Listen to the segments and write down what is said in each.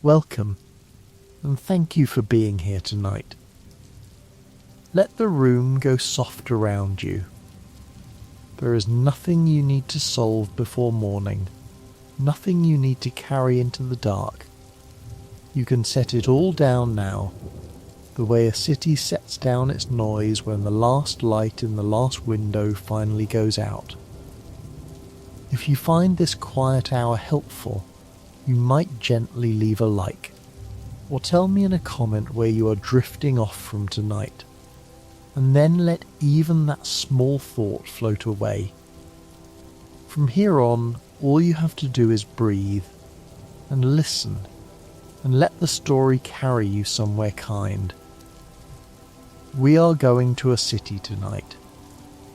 Welcome, and thank you for being here tonight. Let the room go soft around you. There is nothing you need to solve before morning, nothing you need to carry into the dark. You can set it all down now, the way a city sets down its noise when the last light in the last window finally goes out. If you find this quiet hour helpful, you might gently leave a like, or tell me in a comment where you are drifting off from tonight, and then let even that small thought float away. From here on, all you have to do is breathe, and listen, and let the story carry you somewhere kind. We are going to a city tonight.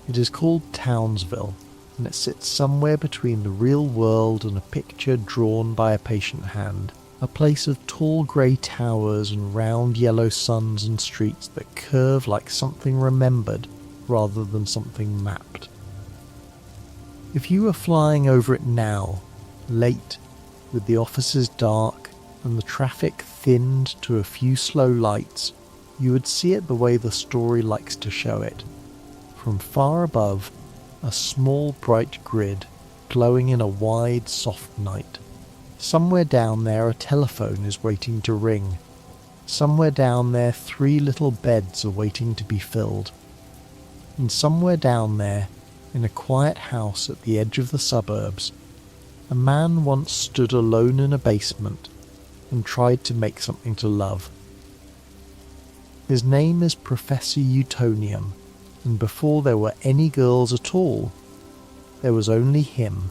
It is called Townsville, and it sits somewhere between the real world and a picture drawn by a patient hand. A place of tall grey towers and round yellow suns and streets that curve like something remembered rather than something mapped. If you were flying over it now, late, with the offices dark and the traffic thinned to a few slow lights, you would see it the way the story likes to show it. From far above, a small bright grid glowing in a wide soft night. Somewhere down there a telephone is waiting to ring. Somewhere down there 3 little beds are waiting to be filled. And somewhere down there, in a quiet house at the edge of the suburbs, a man once stood alone in a basement and tried to make something to love. His name is Professor Utonium, and before there were any girls at all, there was only him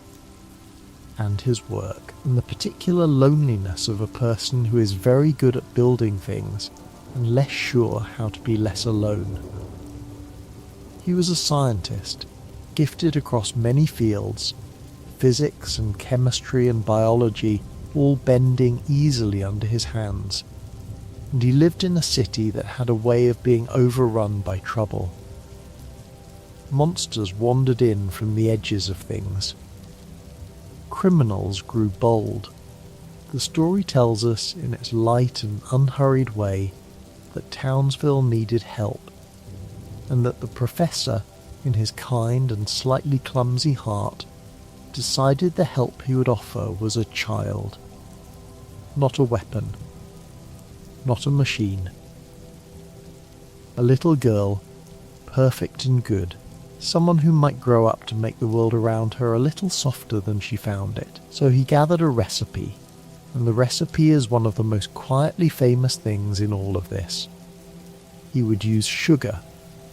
and his work, and the particular loneliness of a person who is very good at building things and less sure how to be less alone. He was a scientist, gifted across many fields, physics and chemistry and biology all bending easily under his hands, and he lived in a city that had a way of being overrun by trouble. Monsters wandered in from the edges of things. Criminals grew bold. The story tells us in its light and unhurried way that Townsville needed help, and that the professor, in his kind and slightly clumsy heart, decided the help he would offer was a child. Not a weapon. Not a machine. A little girl, perfect and good. Someone who might grow up to make the world around her a little softer than she found it. So he gathered a recipe, and the recipe is one of the most quietly famous things in all of this. He would use sugar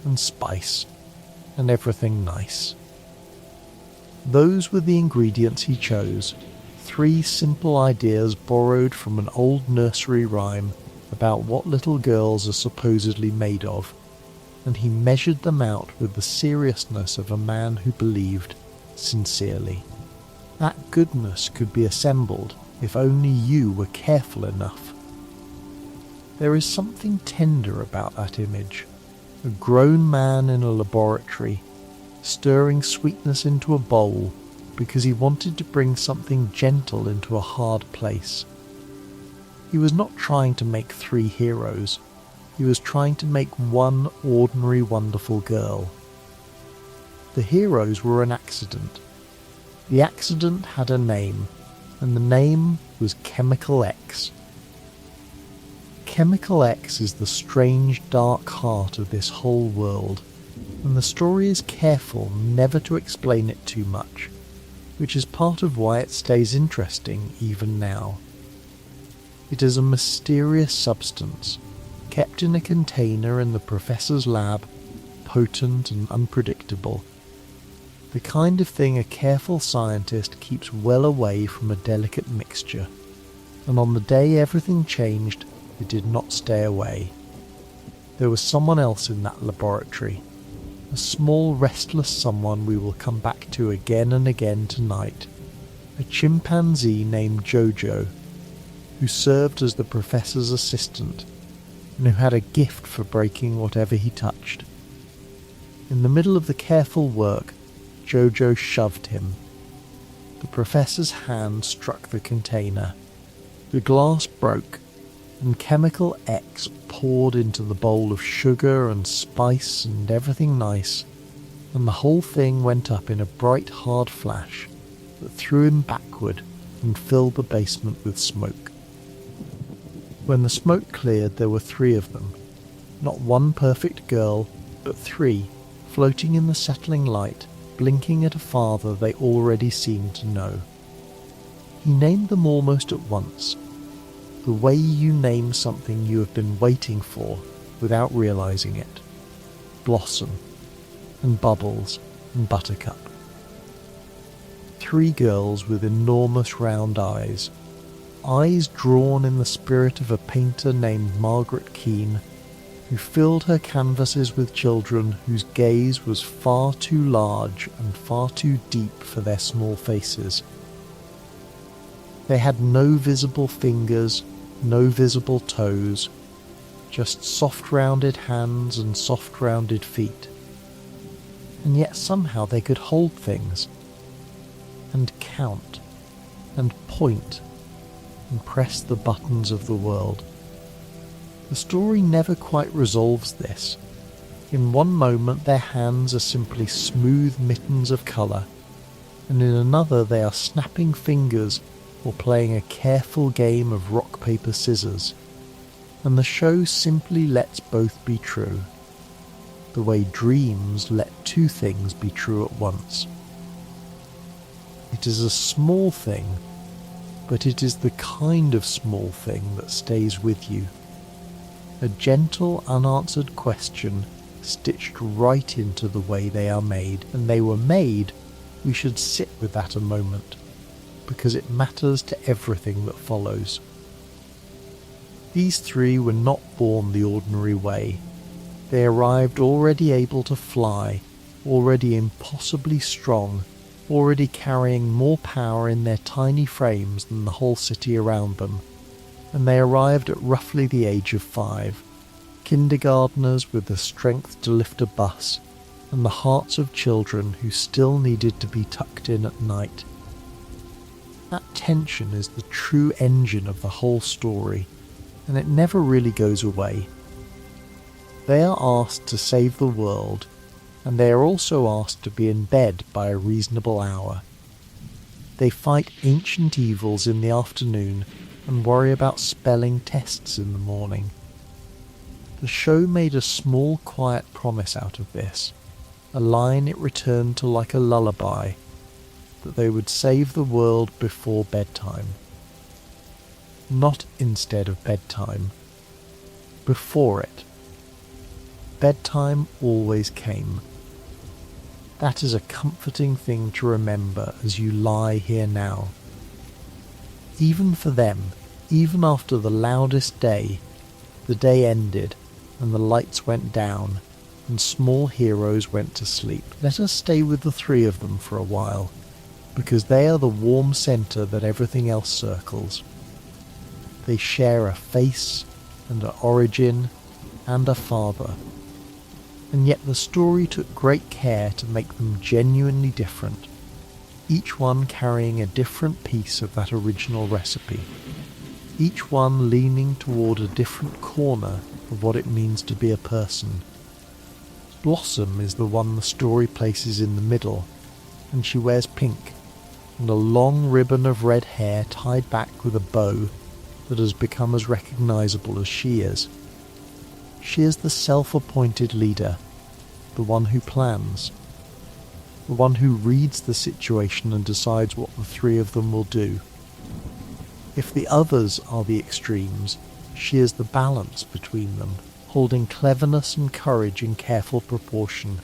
and spice and everything nice. Those were the ingredients he chose, 3 simple ideas borrowed from an old nursery rhyme about what little girls are supposedly made of, and he measured them out with the seriousness of a man who believed sincerely. That goodness could be assembled if only you were careful enough. There is something tender about that image. A grown man in a laboratory, stirring sweetness into a bowl because he wanted to bring something gentle into a hard place. He was not trying to make 3 heroes. He was trying to make one ordinary, wonderful girl. The heroes were an accident. The accident had a name, and the name was Chemical X. Chemical X is the strange, dark heart of this whole world, and the story is careful never to explain it too much, which is part of why it stays interesting even now. It is a mysterious substance, kept in a container in the professor's lab, potent and unpredictable. The kind of thing a careful scientist keeps well away from a delicate mixture, and on the day everything changed, it did not stay away. There was someone else in that laboratory, a small restless someone we will come back to again and again tonight, a chimpanzee named Jojo, who served as the professor's assistant, and who had a gift for breaking whatever he touched. In the middle of the careful work, Jojo shoved him. The professor's hand struck the container. The glass broke, and Chemical X poured into the bowl of sugar and spice and everything nice, and the whole thing went up in a bright hard flash that threw him backward and filled the basement with smoke. When the smoke cleared, there were 3 of them. Not one perfect girl, but 3, floating in the settling light, blinking at a father they already seemed to know. He named them almost at once, the way you name something you have been waiting for without realizing it. Blossom, and Bubbles, and Buttercup. 3 girls with enormous round eyes drawn in the spirit of a painter named Margaret Keane, who filled her canvases with children whose gaze was far too large and far too deep for their small faces. They had no visible fingers, no visible toes, just soft rounded hands and soft rounded feet. And yet somehow they could hold things, and count, and point, and press the buttons of the world. The story never quite resolves this. In one moment their hands are simply smooth mittens of colour, and in another they are snapping fingers or playing a careful game of rock, paper, scissors. And the show simply lets both be true, the way dreams let 2 things be true at once. It is a small thing, but it is the kind of small thing that stays with you. A gentle, unanswered question stitched right into the way they are made, and they were made, we should sit with that a moment, because it matters to everything that follows. These 3 were not born the ordinary way. They arrived already able to fly, already impossibly strong, already carrying more power in their tiny frames than the whole city around them, and they arrived at roughly the age of 5, kindergartners with the strength to lift a bus, and the hearts of children who still needed to be tucked in at night. That tension is the true engine of the whole story, and it never really goes away. They are asked to save the world, and they are also asked to be in bed by a reasonable hour. They fight ancient evils in the afternoon and worry about spelling tests in the morning. The show made a small quiet promise out of this, a line it returned to like a lullaby, that they would save the world before bedtime. Not instead of bedtime, before it. Bedtime always came. That is a comforting thing to remember as you lie here now. Even for them, even after the loudest day, the day ended and the lights went down and small heroes went to sleep. Let us stay with the 3 of them for a while, because they are the warm centre that everything else circles. They share a face and an origin and a father. And yet the story took great care to make them genuinely different, each one carrying a different piece of that original recipe, each one leaning toward a different corner of what it means to be a person. Blossom is the one the story places in the middle, and she wears pink, and a long ribbon of red hair tied back with a bow that has become as recognizable as she is. She is the self-appointed leader, the one who plans, the one who reads the situation and decides what the 3 of them will do. If the others are the extremes, she is the balance between them, holding cleverness and courage in careful proportion.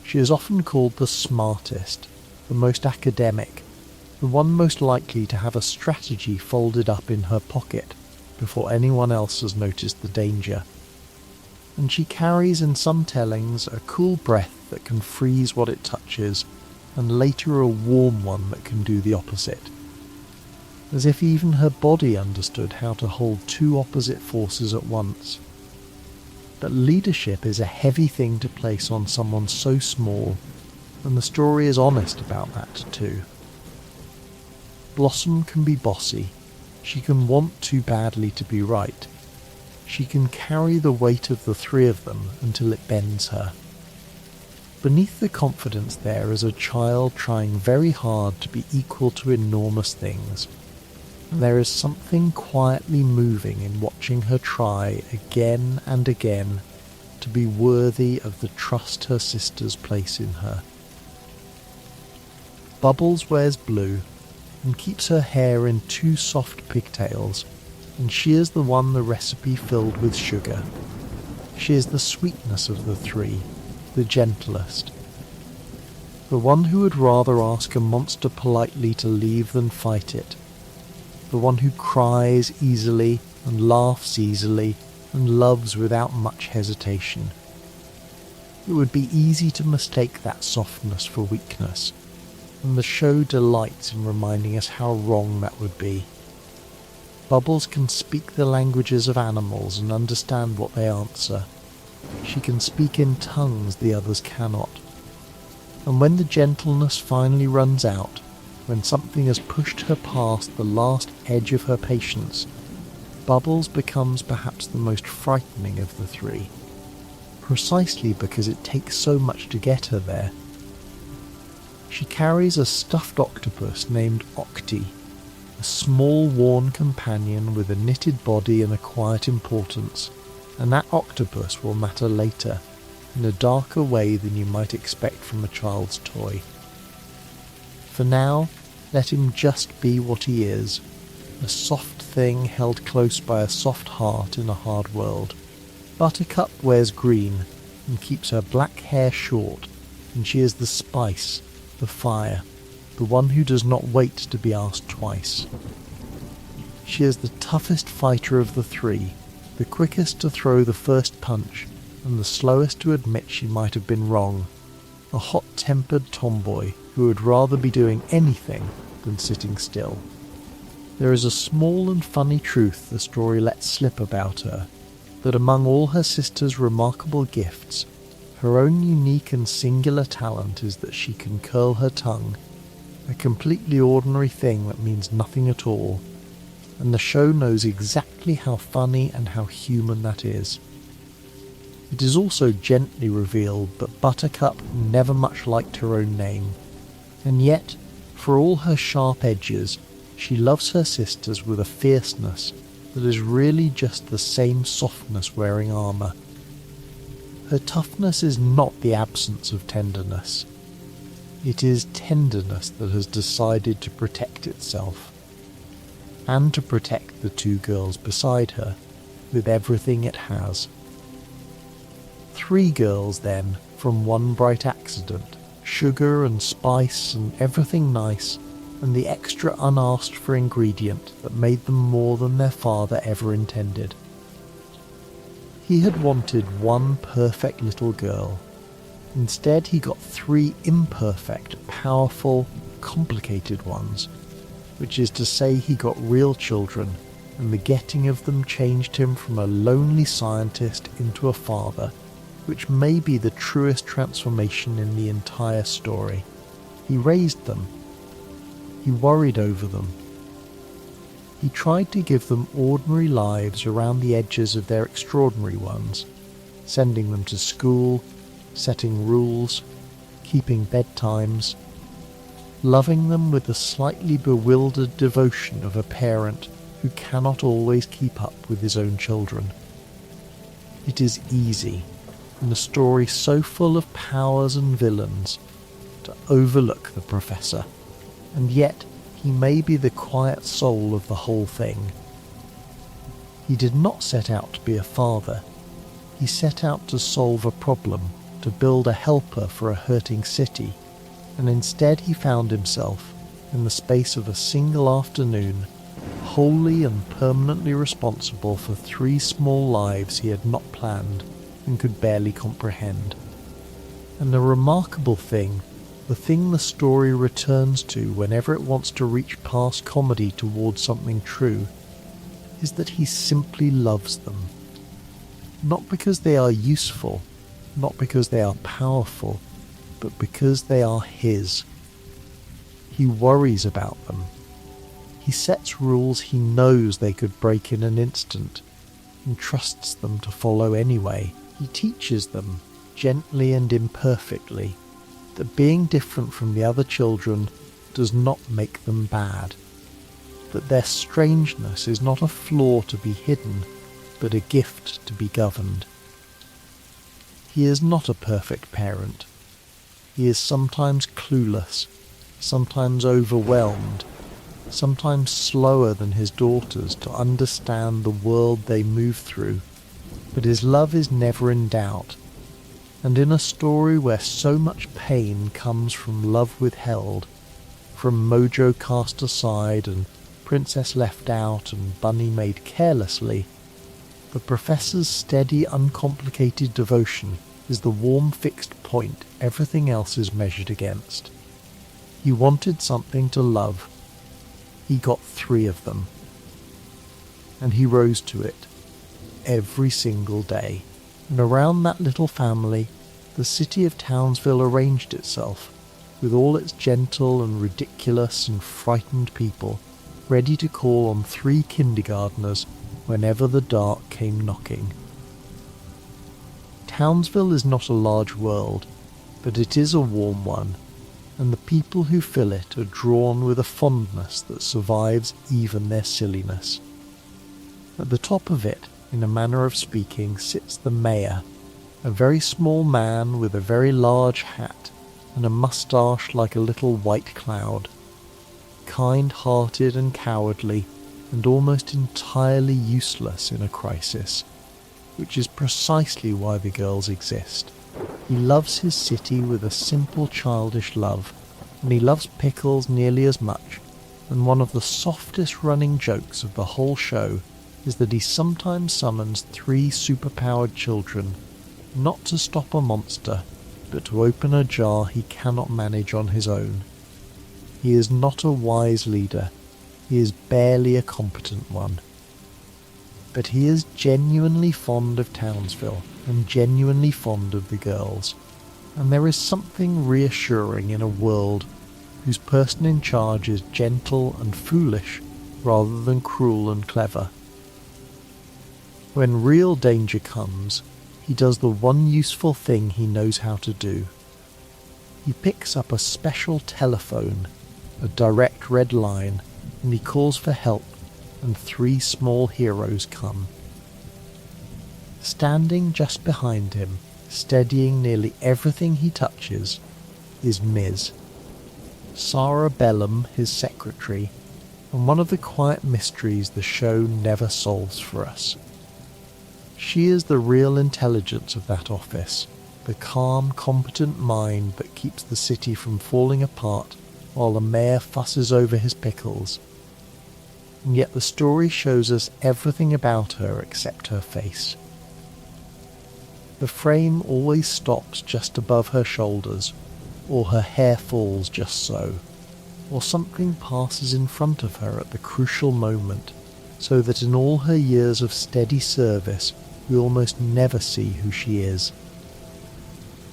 She is often called the smartest, the most academic, the one most likely to have a strategy folded up in her pocket before anyone else has noticed the danger. And she carries in some tellings a cool breath that can freeze what it touches, and later a warm one that can do the opposite. As if even her body understood how to hold 2 opposite forces at once. But leadership is a heavy thing to place on someone so small, and the story is honest about that too. Blossom can be bossy. She can want too badly to be right. She can carry the weight of the three of them until it bends her. Beneath the confidence there is a child trying very hard to be equal to enormous things. There is something quietly moving in watching her try again and again to be worthy of the trust her sisters place in her. Bubbles wears blue and keeps her hair in 2 soft pigtails, and she is the one the recipe filled with sugar. She is the sweetness of the 3, the gentlest. The one who would rather ask a monster politely to leave than fight it. The one who cries easily and laughs easily and loves without much hesitation. It would be easy to mistake that softness for weakness, and the show delights in reminding us how wrong that would be. Bubbles can speak the languages of animals and understand what they answer. She can speak in tongues the others cannot. And when the gentleness finally runs out, when something has pushed her past the last edge of her patience, Bubbles becomes perhaps the most frightening of the 3, precisely because it takes so much to get her there. She carries a stuffed octopus named Octi, a small worn companion with a knitted body and a quiet importance, and that octopus will matter later, in a darker way than you might expect from a child's toy. For now, let him just be what he is, a soft thing held close by a soft heart in a hard world. Buttercup wears green and keeps her black hair short, and she is the spice, the fire, the one who does not wait to be asked twice. She is the toughest fighter of the 3, the quickest to throw the first punch, and the slowest to admit she might have been wrong, a hot-tempered tomboy who would rather be doing anything than sitting still. There is a small and funny truth the story lets slip about her, that among all her sisters' remarkable gifts, her own unique and singular talent is that she can curl her tongue, a completely ordinary thing that means nothing at all, and the show knows exactly how funny and how human that is. It is also gently revealed that Buttercup never much liked her own name, and yet, for all her sharp edges, she loves her sisters with a fierceness that is really just the same softness wearing armour. Her toughness is not the absence of tenderness. It is tenderness that has decided to protect itself, and to protect the 2 girls beside her with everything it has. 3 girls then, from one bright accident, sugar and spice and everything nice, and the extra unasked for ingredient that made them more than their father ever intended. He had wanted 1 perfect little girl. Instead he got 3 imperfect, powerful, complicated ones, which is to say he got real children, and the getting of them changed him from a lonely scientist into a father, which may be the truest transformation in the entire story. He raised them. He worried over them. He tried to give them ordinary lives around the edges of their extraordinary ones, sending them to school, setting rules, keeping bedtimes, loving them with the slightly bewildered devotion of a parent who cannot always keep up with his own children. It is easy, in a story so full of powers and villains, to overlook the Professor, and yet he may be the quiet soul of the whole thing. He did not set out to be a father. He set out to solve a problem, to build a helper for a hurting city, and instead he found himself, in the space of a single afternoon, wholly and permanently responsible for 3 small lives he had not planned and could barely comprehend. And the remarkable thing, the thing the story returns to whenever it wants to reach past comedy towards something true, is that he simply loves them. Not because they are useful, not because they are powerful, but because they are his. He worries about them. He sets rules he knows they could break in an instant, and trusts them to follow anyway. He teaches them, gently and imperfectly, that being different from the other children does not make them bad, that their strangeness is not a flaw to be hidden, but a gift to be governed. He is not a perfect parent. He is sometimes clueless, sometimes overwhelmed, sometimes slower than his daughters to understand the world they move through, but his love is never in doubt, and in a story where so much pain comes from love withheld, from mojo cast aside and princess left out and bunny made carelessly, the professor's steady, uncomplicated devotion is the warm fixed point everything else is measured against. He wanted something to love. He got 3 of them. And he rose to it every single day. And around that little family, the city of Townsville arranged itself, with all its gentle and ridiculous and frightened people, ready to call on 3 kindergartners whenever the dark came knocking. Townsville is not a large world, but it is a warm one, and the people who fill it are drawn with a fondness that survives even their silliness. At the top of it, in a manner of speaking, sits the mayor, a very small man with a very large hat and a moustache like a little white cloud, kind-hearted and cowardly, and almost entirely useless in a crisis, which is precisely why the girls exist. He loves his city with a simple childish love, and he loves pickles nearly as much, and one of the softest running jokes of the whole show is that he sometimes summons 3 superpowered children, not to stop a monster, but to open a jar he cannot manage on his own. He is not a wise leader, he is barely a competent one. But he is genuinely fond of Townsville, and genuinely fond of the girls, and there is something reassuring in a world whose person in charge is gentle and foolish rather than cruel and clever. When real danger comes, he does the one useful thing he knows how to do. He picks up a special telephone, a direct red line, and he calls for help, and 3 small heroes come. Standing just behind him, steadying nearly everything he touches, is Ms. Sarah Bellum, his secretary, and one of the quiet mysteries the show never solves for us. She is the real intelligence of that office, the calm, competent mind that keeps the city from falling apart while the mayor fusses over his pickles. And yet the story shows us everything about her except her face. The frame always stops just above her shoulders, or her hair falls just so, or something passes in front of her at the crucial moment, so that in all her years of steady service we almost never see who she is.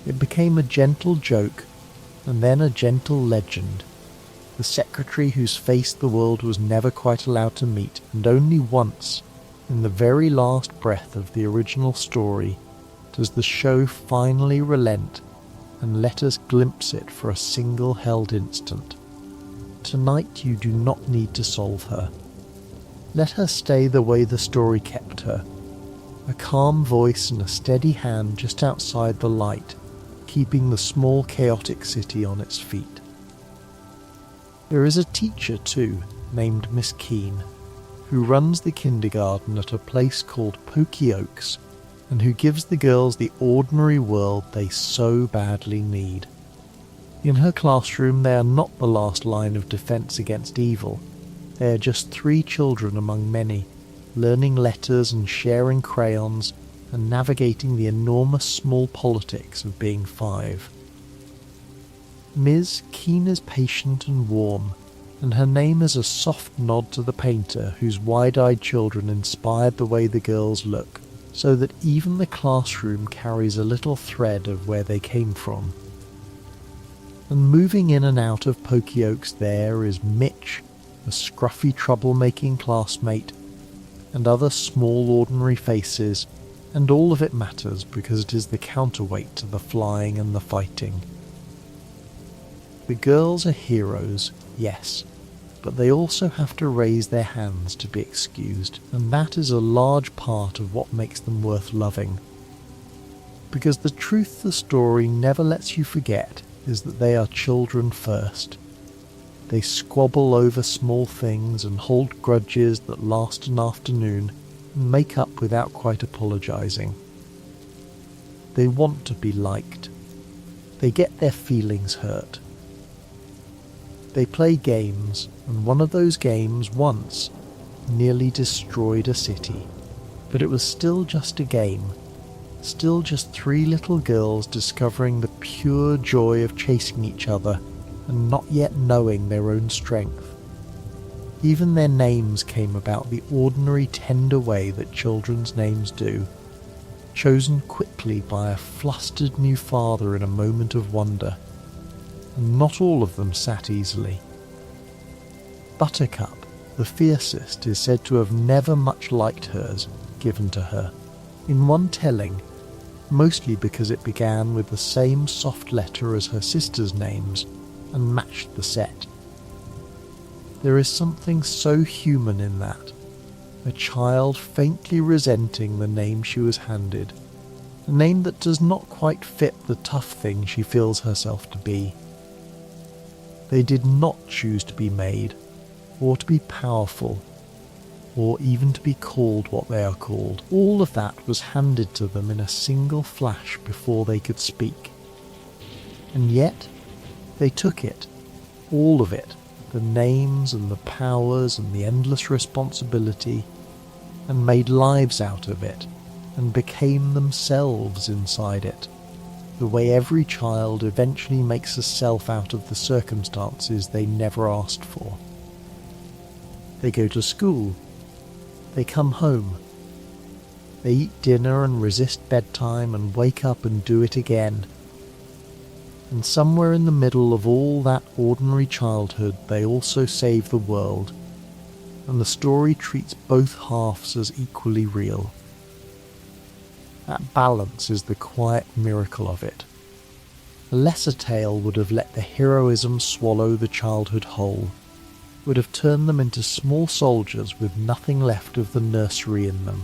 It became a gentle joke, and then a gentle legend. The secretary whose face the world was never quite allowed to meet, and only once, in the very last breath of the original story, does the show finally relent and let us glimpse it for a single held instant. Tonight you do not need to solve her. Let her stay the way the story kept her, a calm voice and a steady hand just outside the light, keeping the small chaotic city on its feet. There is a teacher too, named Miss Keene, who runs the kindergarten at a place called Pokey Oaks, and who gives the girls the ordinary world they so badly need. In her classroom they are not the last line of defense against evil. They are just 3 children among many, learning letters and sharing crayons and navigating the enormous small politics of being 5. Ms. Keene is patient and warm, and her name is a soft nod to the painter whose wide-eyed children inspired the way the girls look, so that even the classroom carries a little thread of where they came from. And moving in and out of Pokey Oaks there is Mitch, a scruffy troublemaking classmate, and other small ordinary faces, and all of it matters because it is the counterweight to the flying and the fighting. The girls are heroes, yes, but they also have to raise their hands to be excused, and that is a large part of what makes them worth loving. Because the truth the story never lets you forget is that they are children first. They squabble over small things and hold grudges that last an afternoon and make up without quite apologising. They want to be liked. They get their feelings hurt. They play games, and one of those games once nearly destroyed a city. But it was still just a game, still just three little girls discovering the pure joy of chasing each other and not yet knowing their own strength. Even their names came about the ordinary tender way that children's names do, chosen quickly by a flustered new father in a moment of wonder, and not all of them sat easily. Buttercup, the fiercest, is said to have never much liked hers given to her, in one telling, mostly because it began with the same soft letter as her sisters' names, and matched the set. There is something so human in that, a child faintly resenting the name she was handed, a name that does not quite fit the tough thing she feels herself to be. They did not choose to be made, or to be powerful, or even to be called what they are called. All of that was handed to them in a single flash before they could speak. And yet, they took it, all of it, the names and the powers and the endless responsibility, and made lives out of it, and became themselves inside it, the way every child eventually makes a self out of the circumstances they never asked for. They go to school, they come home, they eat dinner and resist bedtime and wake up and do it again. And somewhere in the middle of all that ordinary childhood they also save the world, and the story treats both halves as equally real. That balance is the quiet miracle of it. A lesser tale would have let the heroism swallow the childhood whole, would have turned them into small soldiers with nothing left of the nursery in them.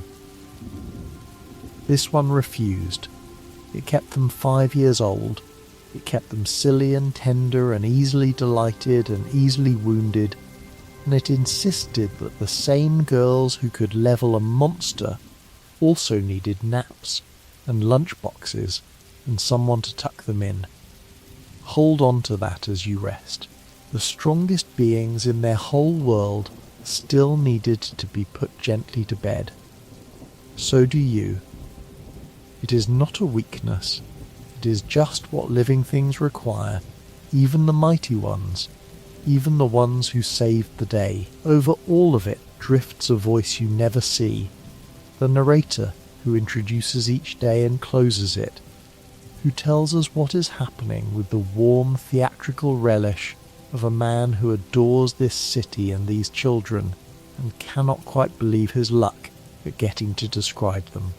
This one refused. It kept them 5 years old. It kept them silly and tender and easily delighted and easily wounded, and it insisted that the same girls who could level a monster also needed naps and lunchboxes and someone to tuck them in. Hold on to that as you rest. The strongest beings in their whole world still needed to be put gently to bed. So do you. It is not a weakness. It is just what living things require, even the mighty ones, even the ones who saved the day. Over all of it drifts a voice you never see, the narrator who introduces each day and closes it, who tells us what is happening with the warm theatrical relish of a man who adores this city and these children and cannot quite believe his luck at getting to describe them.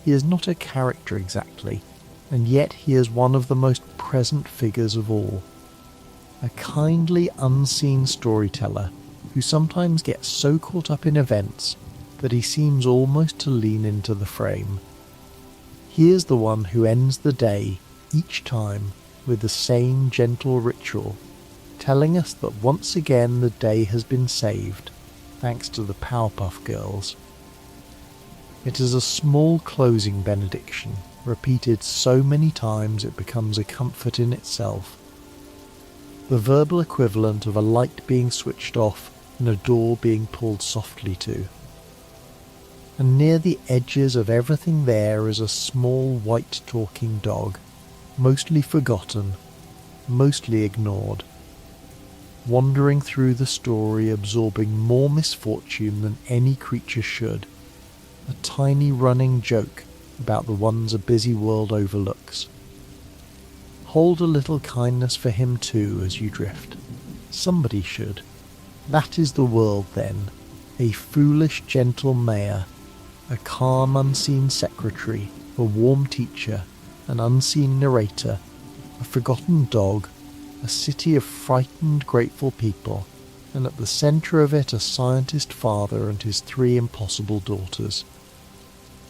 He is not a character exactly, and yet he is one of the most present figures of all. A kindly, unseen storyteller who sometimes gets so caught up in events that he seems almost to lean into the frame. He is the one who ends the day, each time, with the same gentle ritual, telling us that once again the day has been saved, thanks to the Powerpuff Girls. It is a small closing benediction, repeated so many times it becomes a comfort in itself. The verbal equivalent of a light being switched off and a door being pulled softly to. And near the edges of everything there is a small white talking dog, mostly forgotten, mostly ignored, wandering through the story absorbing more misfortune than any creature should. A tiny running joke about the ones a busy world overlooks. Hold a little kindness for him too as you drift. Somebody should. That is the world then. A foolish gentle mayor, a calm unseen secretary, a warm teacher, an unseen narrator, a forgotten dog, a city of frightened grateful people, and at the centre of it a scientist father and his 3 impossible daughters.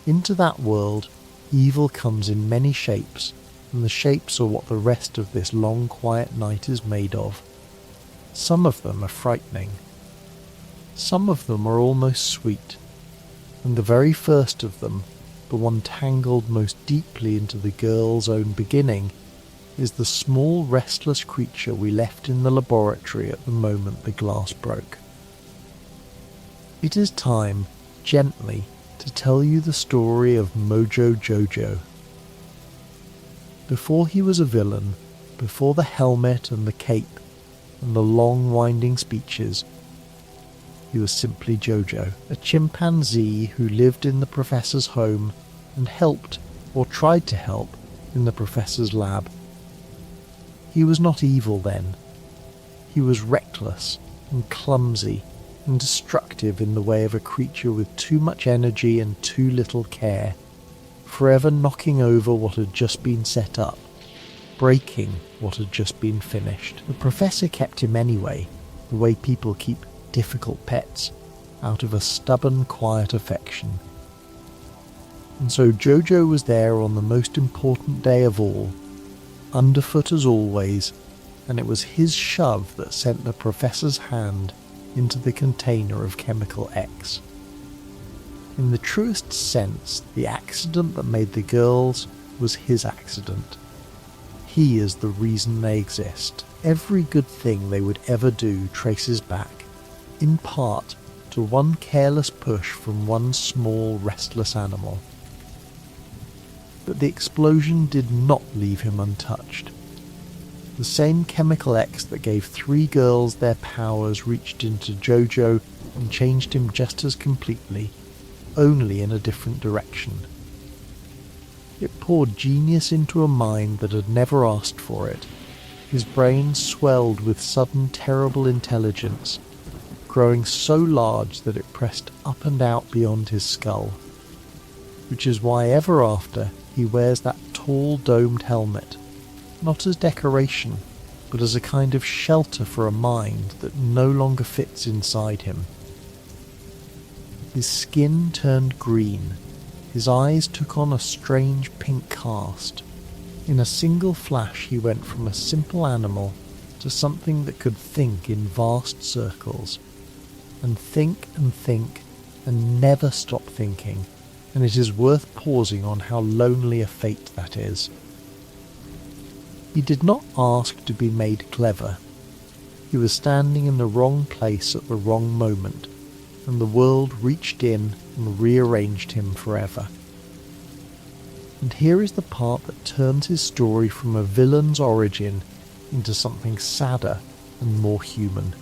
Into that world evil comes in many shapes, and the shapes are what the rest of this long quiet night is made of. Some of them are frightening. Some of them are almost sweet, and the very first of them, the one tangled most deeply into the girl's own beginning, is the small restless creature we left in the laboratory at the moment the glass broke. It is time, gently, to tell you the story of Mojo Jojo. Before he was a villain, before the helmet and the cape and the long winding speeches, he was simply Jojo, a chimpanzee who lived in the professor's home and helped, or tried to help, in the professor's lab. He was not evil then. He was reckless and clumsy and destructive in the way of a creature with too much energy and too little care, forever knocking over what had just been set up, breaking what had just been finished. The professor kept him anyway, the way people keep difficult pets, out of a stubborn, quiet affection. And so Jojo was there on the most important day of all, underfoot as always, and it was his shove that sent the professor's hand into the container of Chemical X. In the truest sense, the accident that made the girls was his accident. He is the reason they exist. Every good thing they would ever do traces back, in part, to one careless push from one small, restless animal. But the explosion did not leave him untouched. The same Chemical X that gave 3 girls their powers reached into Jojo and changed him just as completely, only in a different direction. It poured genius into a mind that had never asked for it. His brain swelled with sudden terrible intelligence, growing so large that it pressed up and out beyond his skull, which is why ever after he wears that tall domed helmet, not as decoration, but as a kind of shelter for a mind that no longer fits inside him. His skin turned green, his eyes took on a strange pink cast. In a single flash he went from a simple animal to something that could think in vast circles, and think and never stop thinking, and it is worth pausing on how lonely a fate that is. He did not ask to be made clever. He was standing in the wrong place at the wrong moment, and the world reached in and rearranged him forever. And here is the part that turns his story from a villain's origin into something sadder and more human.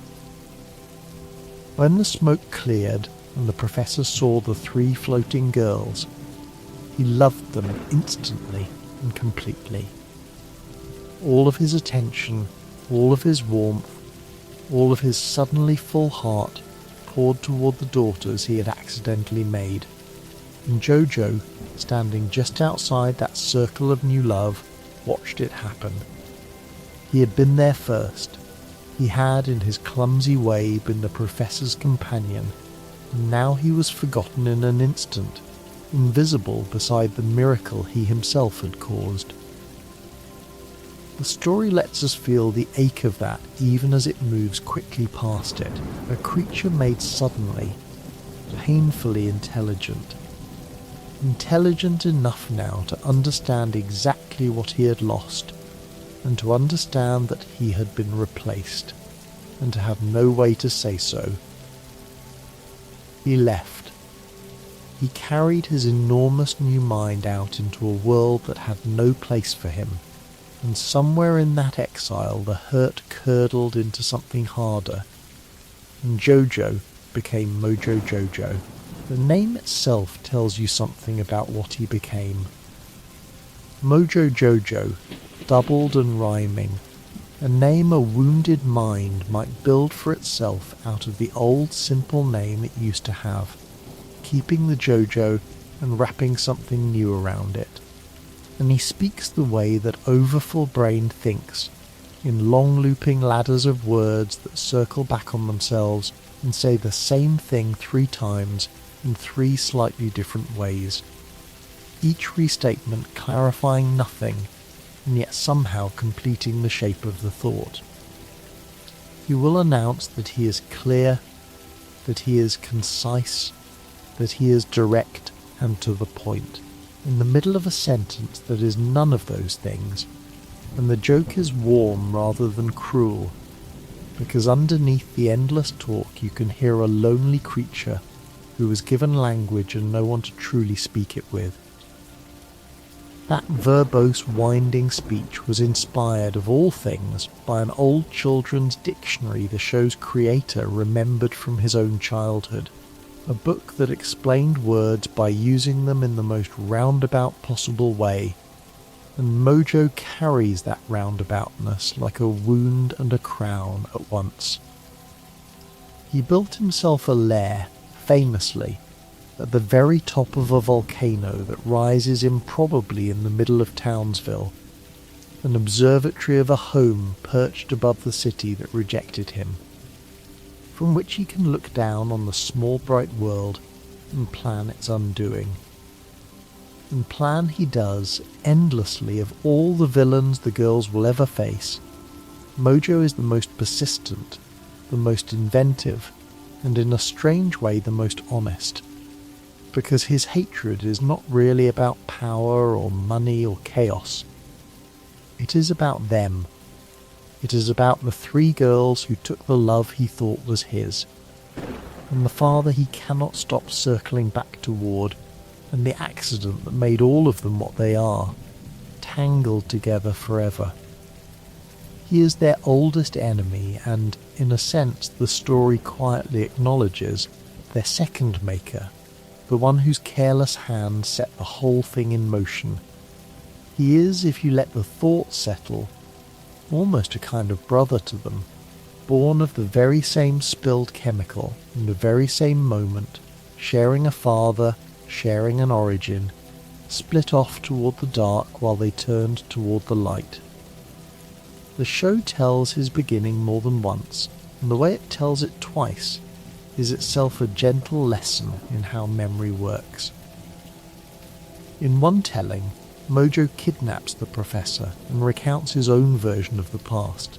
When the smoke cleared and the professor saw the 3 floating girls, he loved them instantly and completely. All of his attention, all of his warmth, all of his suddenly full heart poured toward the daughters he had accidentally made, and Jojo, standing just outside that circle of new love, watched it happen. He had been there first. He had, in his clumsy way, been the professor's companion, and now he was forgotten in an instant, invisible beside the miracle he himself had caused. The story lets us feel the ache of that even as it moves quickly past it, a creature made suddenly, painfully intelligent. Intelligent enough now to understand exactly what he had lost, and to understand that he had been replaced, and to have no way to say so. He left. He carried his enormous new mind out into a world that had no place for him, and somewhere in that exile the hurt curdled into something harder, and Jojo became Mojo Jojo. The name itself tells you something about what he became. Mojo Jojo, doubled and rhyming, a name a wounded mind might build for itself out of the old simple name it used to have, keeping the JoJo and wrapping something new around it. And he speaks the way that overfull brain thinks, in long looping ladders of words that circle back on themselves and say the same thing 3 times in 3 slightly different ways, each restatement clarifying nothing and yet somehow completing the shape of the thought. He will announce that he is clear, that he is concise, that he is direct and to the point, in the middle of a sentence that is none of those things, and the joke is warm rather than cruel, because underneath the endless talk you can hear a lonely creature who was given language and no one to truly speak it with. That verbose, winding speech was inspired, of all things, by an old children's dictionary the show's creator remembered from his own childhood, a book that explained words by using them in the most roundabout possible way, and Mojo carries that roundaboutness like a wound and a crown at once. He built himself a lair, famously, at the very top of a volcano that rises improbably in the middle of Townsville, an observatory of a home perched above the city that rejected him, from which he can look down on the small bright world and plan its undoing. And plan he does endlessly of all the villains the girls will ever face. Mojo is the most persistent, the most inventive, and in a strange way the most honest, because his hatred is not really about power or money or chaos. It is about them. It is about the 3 girls who took the love he thought was his, and the father he cannot stop circling back toward, and the accident that made all of them what they are, tangled together forever. He is their oldest enemy and, in a sense, the story quietly acknowledges, their second maker, the one whose careless hand set the whole thing in motion. He is, if you let the thought settle, almost a kind of brother to them, born of the very same spilled chemical in the very same moment, sharing a father, sharing an origin, split off toward the dark while they turned toward the light. The show tells his beginning more than once, and the way it tells it twice is itself a gentle lesson in how memory works. In one telling, Mojo kidnaps the professor and recounts his own version of the past,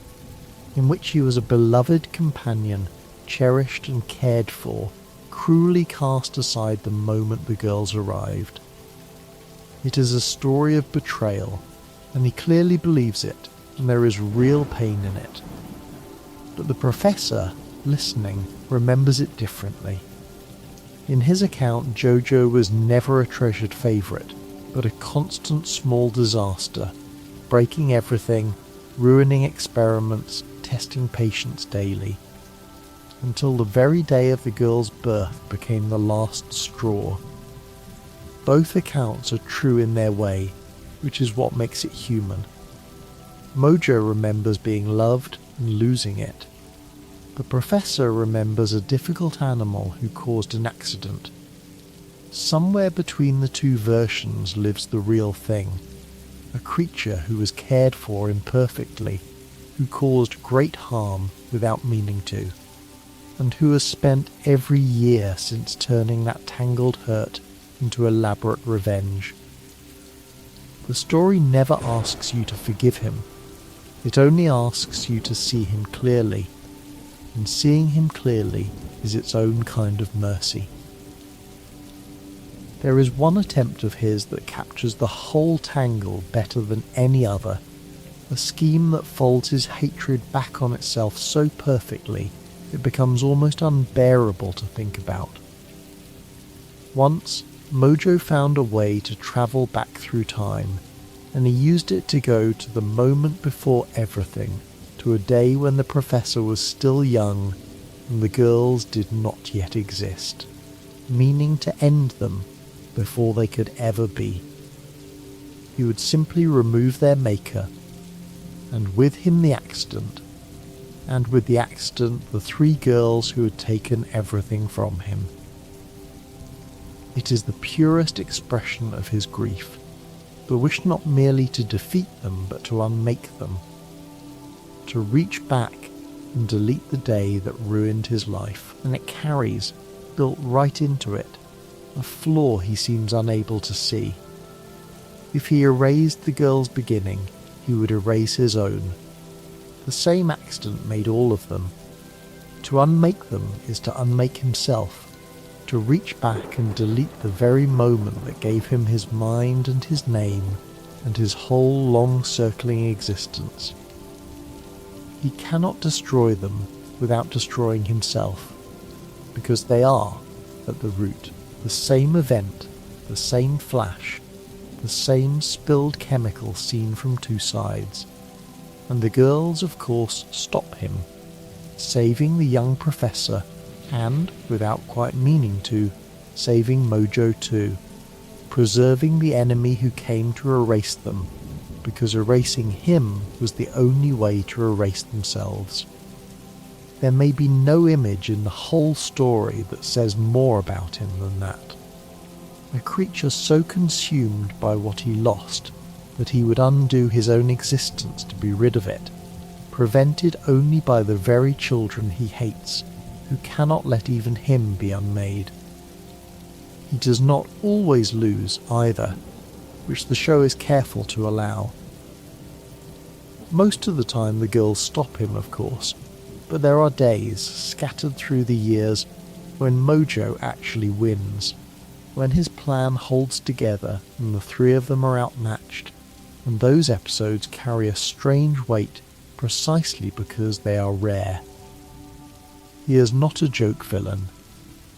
in which he was a beloved companion, cherished and cared for, cruelly cast aside the moment the girls arrived. It is a story of betrayal, and he clearly believes it, and there is real pain in it. But the professor, listening, remembers it differently. In his account, JoJo was never a treasured favourite, but a constant small disaster, breaking everything, ruining experiments, testing patients daily, until the very day of the girl's birth became the last straw. Both accounts are true in their way, which is what makes it human. Mojo remembers being loved and losing it. The professor remembers a difficult animal who caused an accident. Somewhere between the 2 versions lives the real thing, a creature who was cared for imperfectly, who caused great harm without meaning to, and who has spent every year since turning that tangled hurt into elaborate revenge. The story never asks you to forgive him. It only asks you to see him clearly, and seeing him clearly is its own kind of mercy. There is one attempt of his that captures the whole tangle better than any other, a scheme that folds his hatred back on itself so perfectly it becomes almost unbearable to think about. Once, Mojo found a way to travel back through time, and he used it to go to the moment before everything, to a day when the professor was still young and the girls did not yet exist, meaning to end them before they could ever be. He would simply remove their maker, and with him the accident, and with the accident the 3 girls who had taken everything from him. It is the purest expression of his grief, the wish not merely to defeat them but to unmake them, to reach back and delete the day that ruined his life, and it carries, built right into it, a flaw he seems unable to see. If he erased the girl's beginning, he would erase his own. The same accident made all of them. To unmake them is to unmake himself, to reach back and delete the very moment that gave him his mind and his name and his whole long circling existence. He cannot destroy them without destroying himself, because they are, at the root, the same event, the same flash, the same spilled chemical seen from 2 sides, and the girls of course stop him, saving the young professor and, without quite meaning to, saving Mojo too, preserving the enemy who came to erase them, because erasing him was the only way to erase themselves. There may be no image in the whole story that says more about him than that. A creature so consumed by what he lost that he would undo his own existence to be rid of it, prevented only by the very children he hates, who cannot let even him be unmade. He does not always lose either, which the show is careful to allow. Most of the time the girls stop him, of course, but there are days, scattered through the years, when Mojo actually wins, when his plan holds together and the 3 of them are outmatched, and those episodes carry a strange weight precisely because they are rare. He is not a joke villain,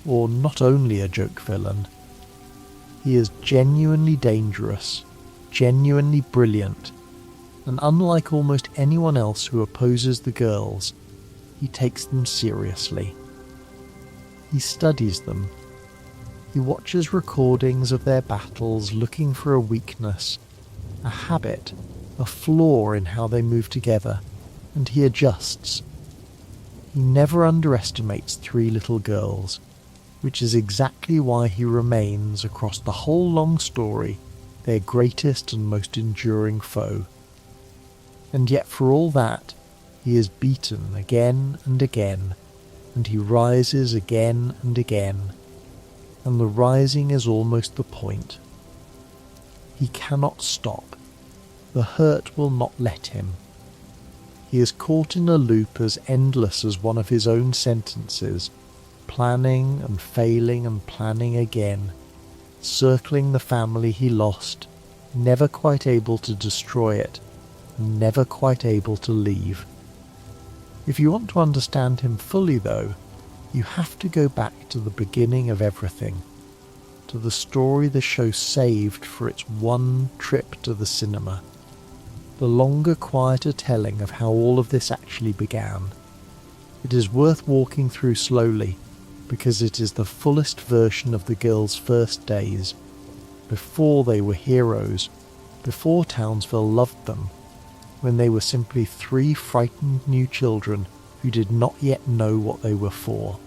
or not only a joke villain. He is genuinely dangerous, genuinely brilliant, and unlike almost anyone else who opposes the girls, he takes them seriously. He studies them. He watches recordings of their battles looking for a weakness, a habit, a flaw in how they move together, and he adjusts. He never underestimates 3 little girls, which is exactly why he remains, across the whole long story, their greatest and most enduring foe. And yet for all that, he is beaten again and again, and he rises again and again, and the rising is almost the point. He cannot stop. The hurt will not let him. He is caught in a loop as endless as one of his own sentences, planning and failing and planning again, circling the family he lost, never quite able to destroy it, never quite able to leave. If you want to understand him fully, though, you have to go back to the beginning of everything, to the story the show saved for its one trip to the cinema, the longer, quieter telling of how all of this actually began. It is worth walking through slowly, because it is the fullest version of the girls' first days, before they were heroes, before Townsville loved them, when they were simply 3 frightened new children who did not yet know what they were for.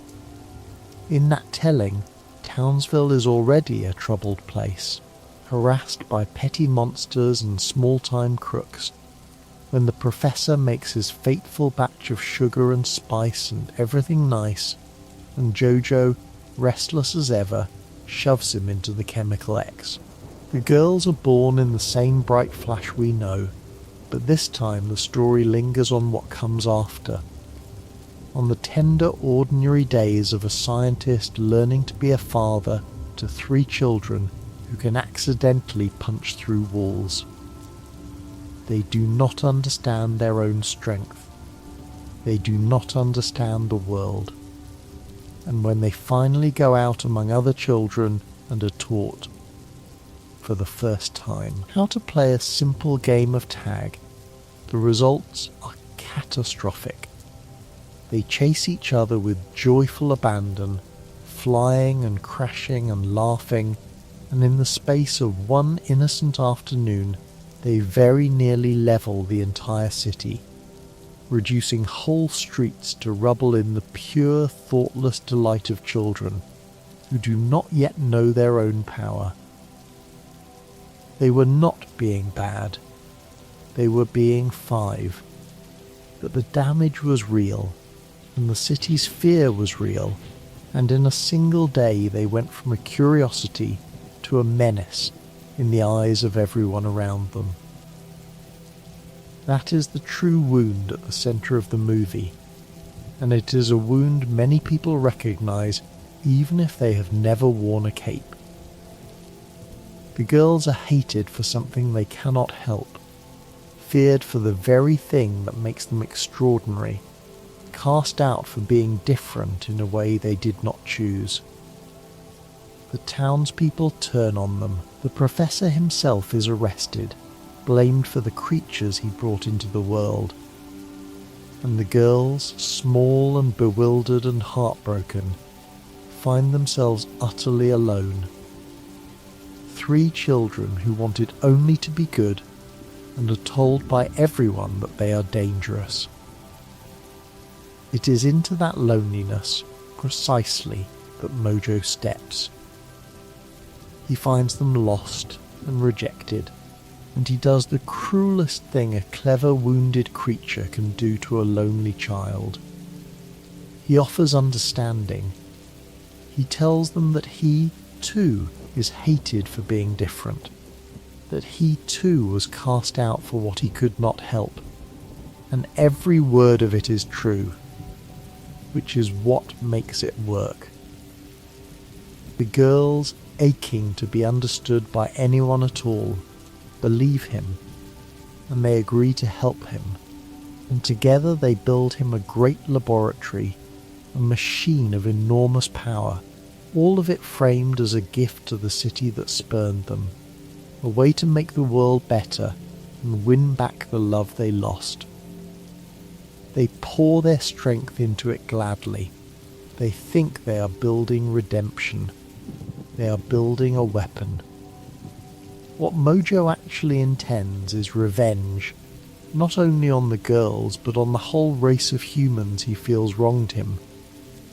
In that telling, Townsville is already a troubled place, harassed by petty monsters and small-time crooks, when the professor makes his fateful batch of sugar and spice and everything nice, and Jojo, restless as ever, shoves him into the Chemical X. The girls are born in the same bright flash we know, but this time the story lingers on what comes after, on the tender, ordinary days of a scientist learning to be a father to 3 children who can accidentally punch through walls. They do not understand their own strength. They do not understand the world. And when they finally go out among other children and are taught, for the first time, how to play a simple game of tag, the results are catastrophic. They chase each other with joyful abandon, flying and crashing and laughing, and in the space of one innocent afternoon, They very nearly level the entire city, reducing whole streets to rubble in the pure, thoughtless delight of children who do not yet know their own power. They were not being bad. They were being 5. But the damage was real, and the city's fear was real, and in a single day they went from a curiosity to a menace in the eyes of everyone around them. That is the true wound at the centre of the movie, and it is a wound many people recognise even if they have never worn a cape. The girls are hated for something they cannot help, feared for the very thing that makes them extraordinary, cast out for being different in a way they did not choose. The townspeople turn on them. The professor himself is arrested, blamed for the creatures he brought into the world. And the girls, small and bewildered and heartbroken, find themselves utterly alone. 3 children who wanted only to be good and are told by everyone that they are dangerous. It is into that loneliness, precisely, that Mojo steps. He finds them lost and rejected, and he does the cruelest thing a clever wounded creature can do to a lonely child. He offers understanding. He tells them that he, too, is hated for being different, that he, too, was cast out for what he could not help, and every word of it is true, which is what makes it work. The girls, aching to be understood by anyone at all, believe him, and they agree to help him, and together they build him a great laboratory, a machine of enormous power, all of it framed as a gift to the city that spurned them, a way to make the world better and win back the love they lost. They pour their strength into it gladly. They think they are building redemption. They are building a weapon. What Mojo actually intends is revenge, not only on the girls but on the whole race of humans he feels wronged him,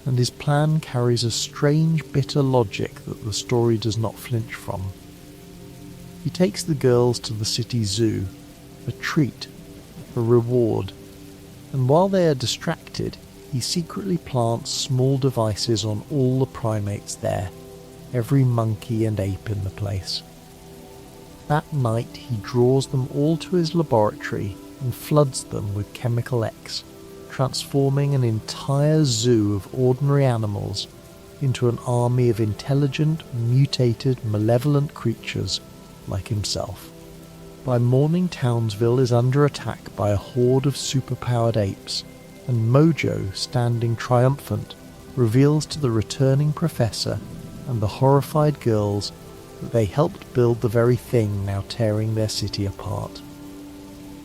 and his plan carries a strange, bitter logic that the story does not flinch from. He takes the girls to the city zoo, a treat, a reward, and while they are distracted, he secretly plants small devices on all the primates there, every monkey and ape in the place. That night he draws them all to his laboratory and floods them with Chemical X, transforming an entire zoo of ordinary animals into an army of intelligent, mutated, malevolent creatures like himself. By morning, Townsville is under attack by a horde of superpowered apes, and Mojo, standing triumphant, reveals to the returning professor and the horrified girls that they helped build the very thing now tearing their city apart.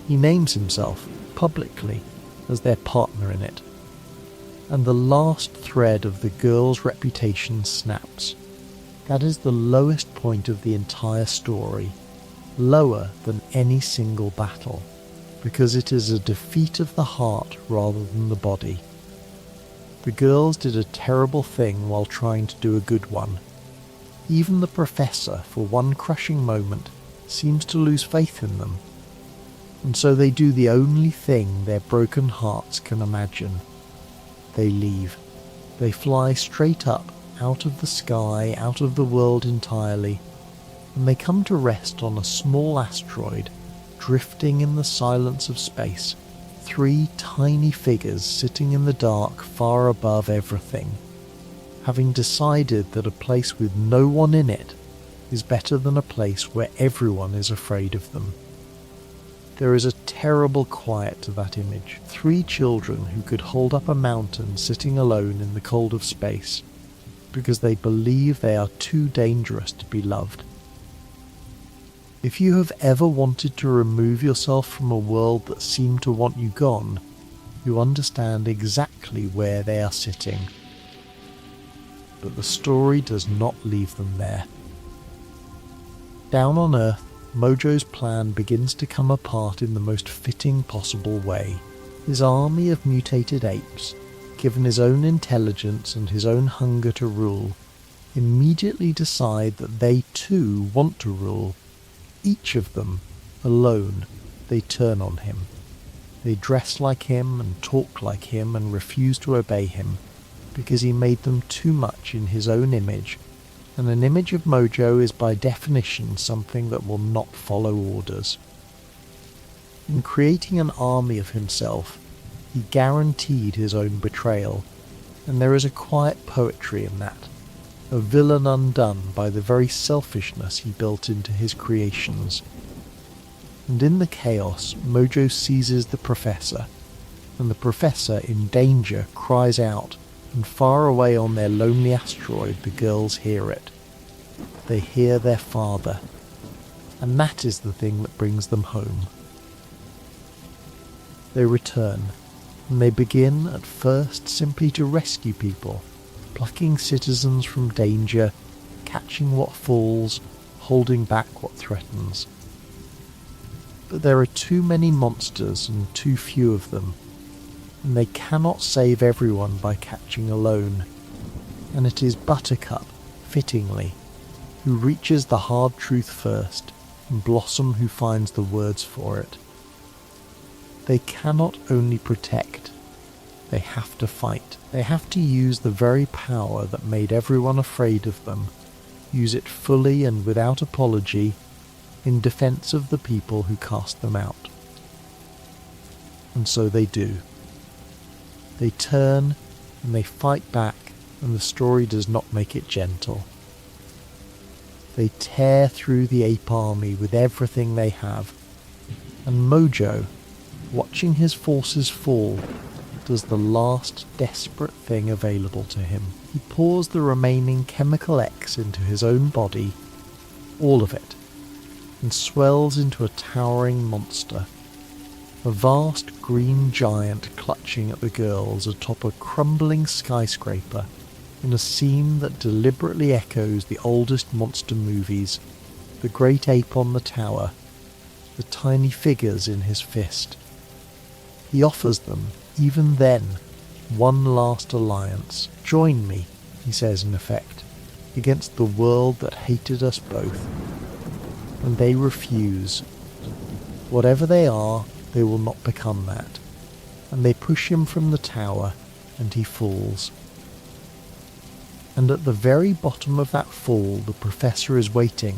He names himself, publicly, as their partner in it, and the last thread of the girl's reputation snaps. That is the lowest point of the entire story, lower than any single battle, because it is a defeat of the heart rather than the body. The girls did a terrible thing while trying to do a good one. Even the professor, for one crushing moment, seems to lose faith in them, and so they do the only thing their broken hearts can imagine. They leave. They fly straight up, out of the sky, out of the world entirely, and they come to rest on a small asteroid, drifting in the silence of space, 3 tiny figures sitting in the dark far above everything, having decided that a place with no one in it is better than a place where everyone is afraid of them. There is a terrible quiet to that image. 3 children who could hold up a mountain sitting alone in the cold of space, because they believe they are too dangerous to be loved. If you have ever wanted to remove yourself from a world that seemed to want you gone, you understand exactly where they are sitting. But the story does not leave them there. Down on Earth, Mojo's plan begins to come apart in the most fitting possible way. His army of mutated apes, given his own intelligence and his own hunger to rule, immediately decide that they too want to rule. Each of them, alone, they turn on him. They dress like him and talk like him and refuse to obey him, because he made them too much in his own image, and an image of Mojo is by definition something that will not follow orders. In creating an army of himself, he guaranteed his own betrayal, and there is a quiet poetry in that, a villain undone by the very selfishness he built into his creations. And in the chaos, Mojo seizes the Professor, and the Professor, in danger, cries out, and far away on their lonely asteroid the girls hear it. They hear their father, and that is the thing that brings them home. They return, and they begin at first simply to rescue people, plucking citizens from danger, catching what falls, holding back what threatens. But there are too many monsters and too few of them, and they cannot save everyone by catching alone, and it is Buttercup, fittingly, who reaches the hard truth first, and Blossom who finds the words for it. They cannot only protect, they have to fight. They have to use the very power that made everyone afraid of them, use it fully and without apology, in defense of the people who cast them out. And so they do. They turn, and they fight back, and the story does not make it gentle. They tear through the ape army with everything they have, and Mojo, watching his forces fall, does the last desperate thing available to him. He pours the remaining chemical X into his own body, all of it, and swells into a towering monster, a vast green giant clutching at the girls atop a crumbling skyscraper in a scene that deliberately echoes the oldest monster movies, the great ape on the tower, the tiny figures in his fist. He offers them, even then, one last alliance. Join me, he says in effect, against the world that hated us both. And they refuse. Whatever they are, they will not become that. And they push him from the tower, and he falls. And at the very bottom of that fall the Professor is waiting,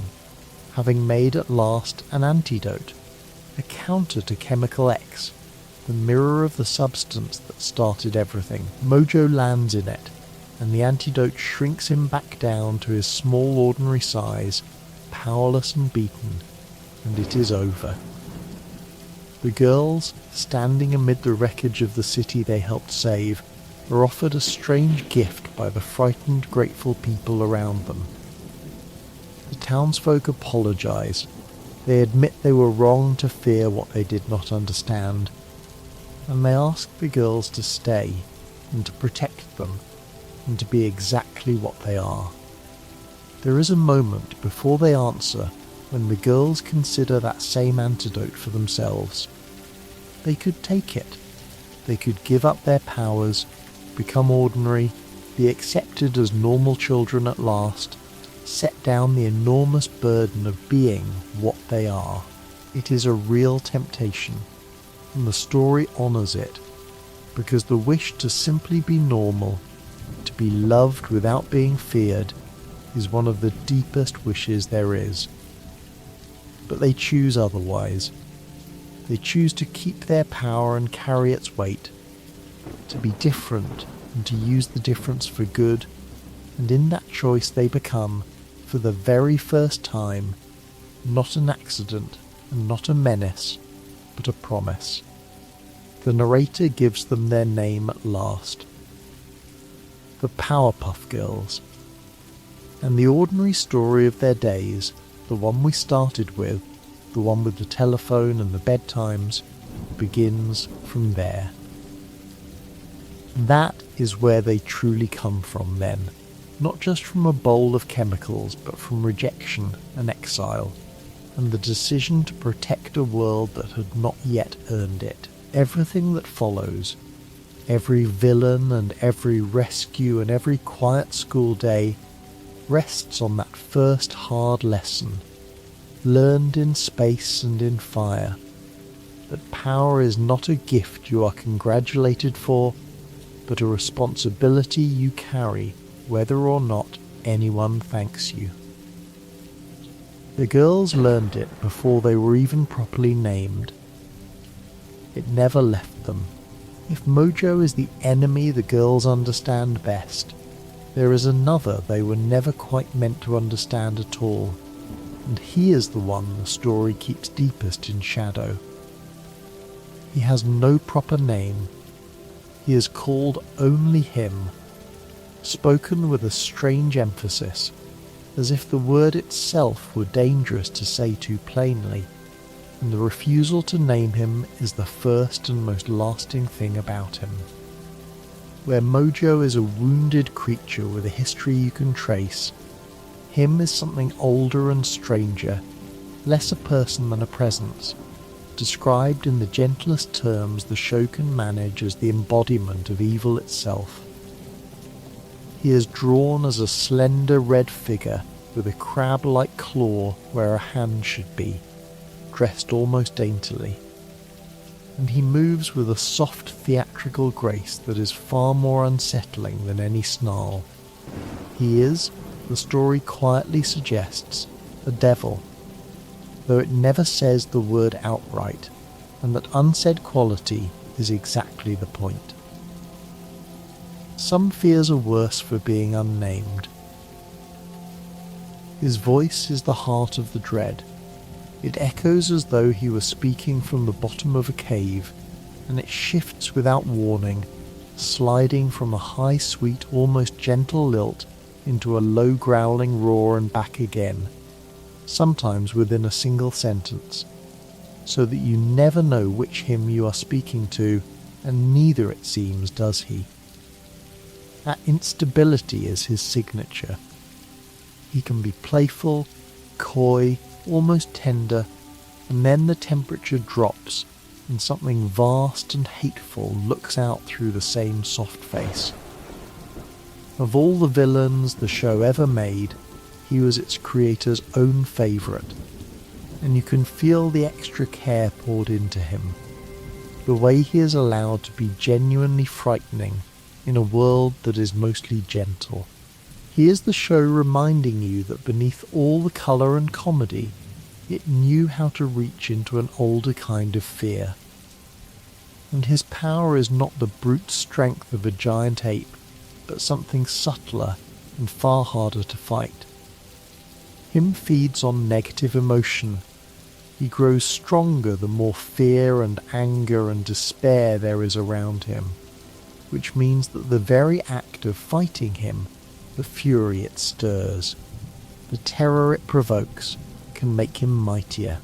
having made at last an antidote, a counter to Chemical X, the mirror of the substance that started everything. Mojo lands in it, and the antidote shrinks him back down to his small ordinary size, powerless and beaten, and it is over. The girls, standing amid the wreckage of the city they helped save, are offered a strange gift by the frightened, grateful people around them. The townsfolk apologize. They admit they were wrong to fear what they did not understand, and they ask the girls to stay and to protect them and to be exactly what they are. There is a moment before they answer when the girls consider that same antidote for themselves. They could take it. They could give up their powers, become ordinary, be accepted as normal children at last, set down the enormous burden of being what they are. It is a real temptation, and the story honours it, because the wish to simply be normal, to be loved without being feared, is one of the deepest wishes there is. But they choose otherwise. They choose to keep their power and carry its weight, to be different and to use the difference for good, and in that choice they become, for the very first time, not an accident and not a menace, but a promise. The narrator gives them their name at last. The Powerpuff Girls. And the ordinary story of their days, the one we started with, the one with the telephone and the bedtimes, begins from there. That is where they truly come from then, not just from a bowl of chemicals, but from rejection and exile. and the decision to protect a world that had not yet earned it. Everything that follows, every villain and every rescue and every quiet school day, rests on that first hard lesson, learned in space and in fire, that power is not a gift you are congratulated for, but a responsibility you carry whether or not anyone thanks you. The girls learned it before they were even properly named. It never left them. If Mojo is the enemy the girls understand best, there is another they were never quite meant to understand at all, and he is the one the story keeps deepest in shadow. He has no proper name. He is called only him, spoken with a strange emphasis, as if the word itself were dangerous to say too plainly, and the refusal to name him is the first and most lasting thing about him. Where Mojo is a wounded creature with a history you can trace, him is something older and stranger, less a person than a presence, described in the gentlest terms the show can manage as the embodiment of evil itself. He is drawn as a slender red figure with a crab-like claw where a hand should be, dressed almost daintily, and he moves with a soft theatrical grace that is far more unsettling than any snarl. He is, the story quietly suggests, a devil, though it never says the word outright, and that unsaid quality is exactly the point. Some fears are worse for being unnamed. His voice is the heart of the dread. It echoes as though he were speaking from the bottom of a cave, and it shifts without warning, sliding from a high, sweet, almost gentle lilt into a low growling roar and back again, sometimes within a single sentence, so that you never know which him you are speaking to, and neither, it seems, does he. That instability is his signature. He can be playful, coy, almost tender, and then the temperature drops, and something vast and hateful looks out through the same soft face. Of all the villains the show ever made, he was its creator's own favourite, and you can feel the extra care poured into him, the way he is allowed to be genuinely frightening in a world that is mostly gentle. He is the show reminding you that beneath all the colour and comedy, it knew how to reach into an older kind of fear. And his power is not the brute strength of a giant ape, but something subtler and far harder to fight. Him feeds on negative emotion. He grows stronger the more fear and anger and despair there is around him, which means that the very act of fighting him, the fury it stirs, the terror it provokes, can make him mightier.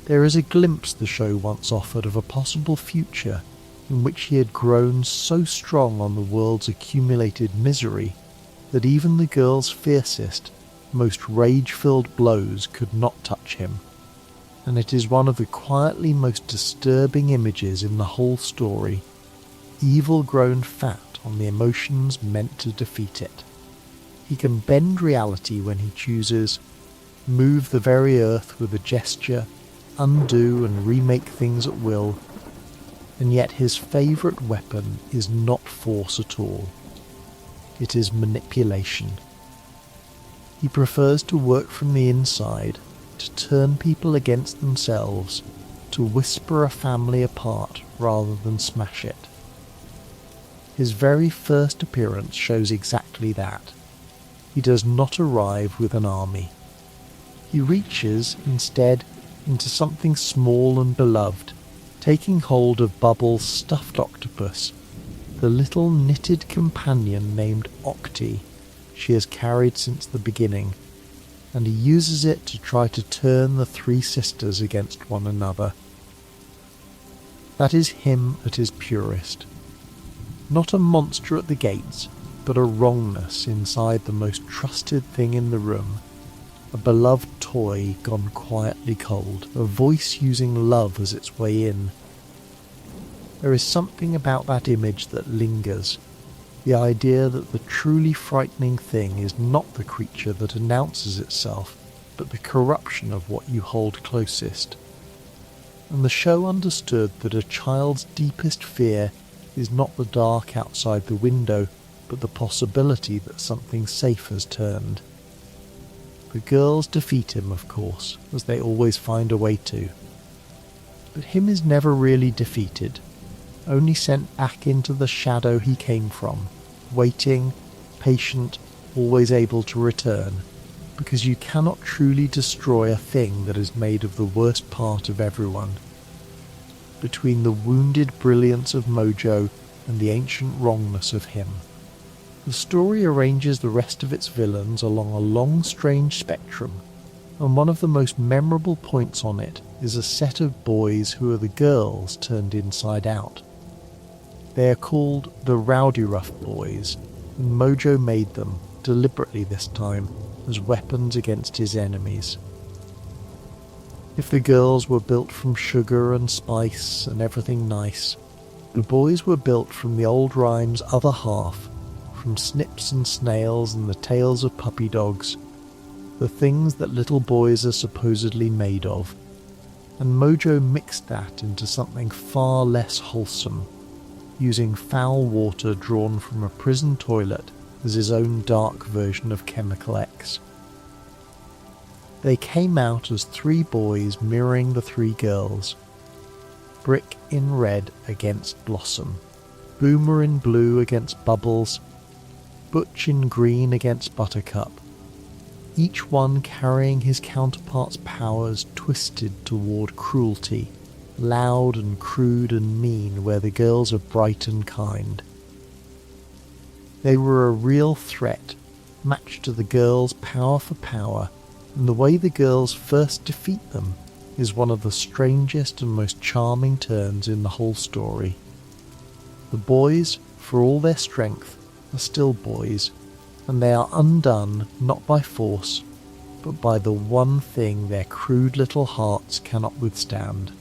There is a glimpse the show once offered of a possible future in which he had grown so strong on the world's accumulated misery that even the girl's fiercest, most rage-filled blows could not touch him, and it is one of the quietly most disturbing images in the whole story, evil grown fat on the emotions meant to defeat it. He can bend reality when he chooses, move the very earth with a gesture, undo and remake things at will, and yet his favourite weapon is not force at all. It is manipulation. He prefers to work from the inside, to turn people against themselves, to whisper a family apart rather than smash it. His very first appearance shows exactly that. He does not arrive with an army. He reaches, instead, into something small and beloved, taking hold of Bubble's stuffed octopus, the little knitted companion named Octi she has carried since the beginning, and he uses it to try to turn the three sisters against one another. That is him at his purest. Not a monster at the gates, but a wrongness inside the most trusted thing in the room, a beloved toy toy gone quietly cold, a voice using love as its way in. There is something about that image that lingers, the idea that the truly frightening thing is not the creature that announces itself, but the corruption of what you hold closest. And the show understood that a child's deepest fear is not the dark outside the window, but the possibility that something safe has turned. The girls defeat him, of course, as they always find a way to. But him is never really defeated, only sent back into the shadow he came from, waiting, patient, always able to return, because you cannot truly destroy a thing that is made of the worst part of everyone. Between the wounded brilliance of Mojo and the ancient wrongness of him. The story arranges the rest of its villains along a long, strange spectrum, and one of the most memorable points on it is a set of boys who are the girls turned inside out. They are called the Rowdy Rough Boys, and Mojo made them, deliberately this time, as weapons against his enemies. If the girls were built from sugar and spice and everything nice, the boys were built from the old rhyme's other half, from snips and snails and the tails of puppy dogs, the things that little boys are supposedly made of, and Mojo mixed that into something far less wholesome, using foul water drawn from a prison toilet as his own dark version of Chemical X. They came out as 3 boys mirroring the 3 girls. Brick in red against Blossom, Boomer in blue against Bubbles, Butch in green against Buttercup, each one carrying his counterpart's powers twisted toward cruelty, loud and crude and mean where the girls are bright and kind. They were a real threat, matched to the girls power for power, and the way the girls first defeat them is one of the strangest and most charming turns in the whole story. The boys, for all their strength, are still boys, and they are undone not by force, but by the one thing their crude little hearts cannot withstand.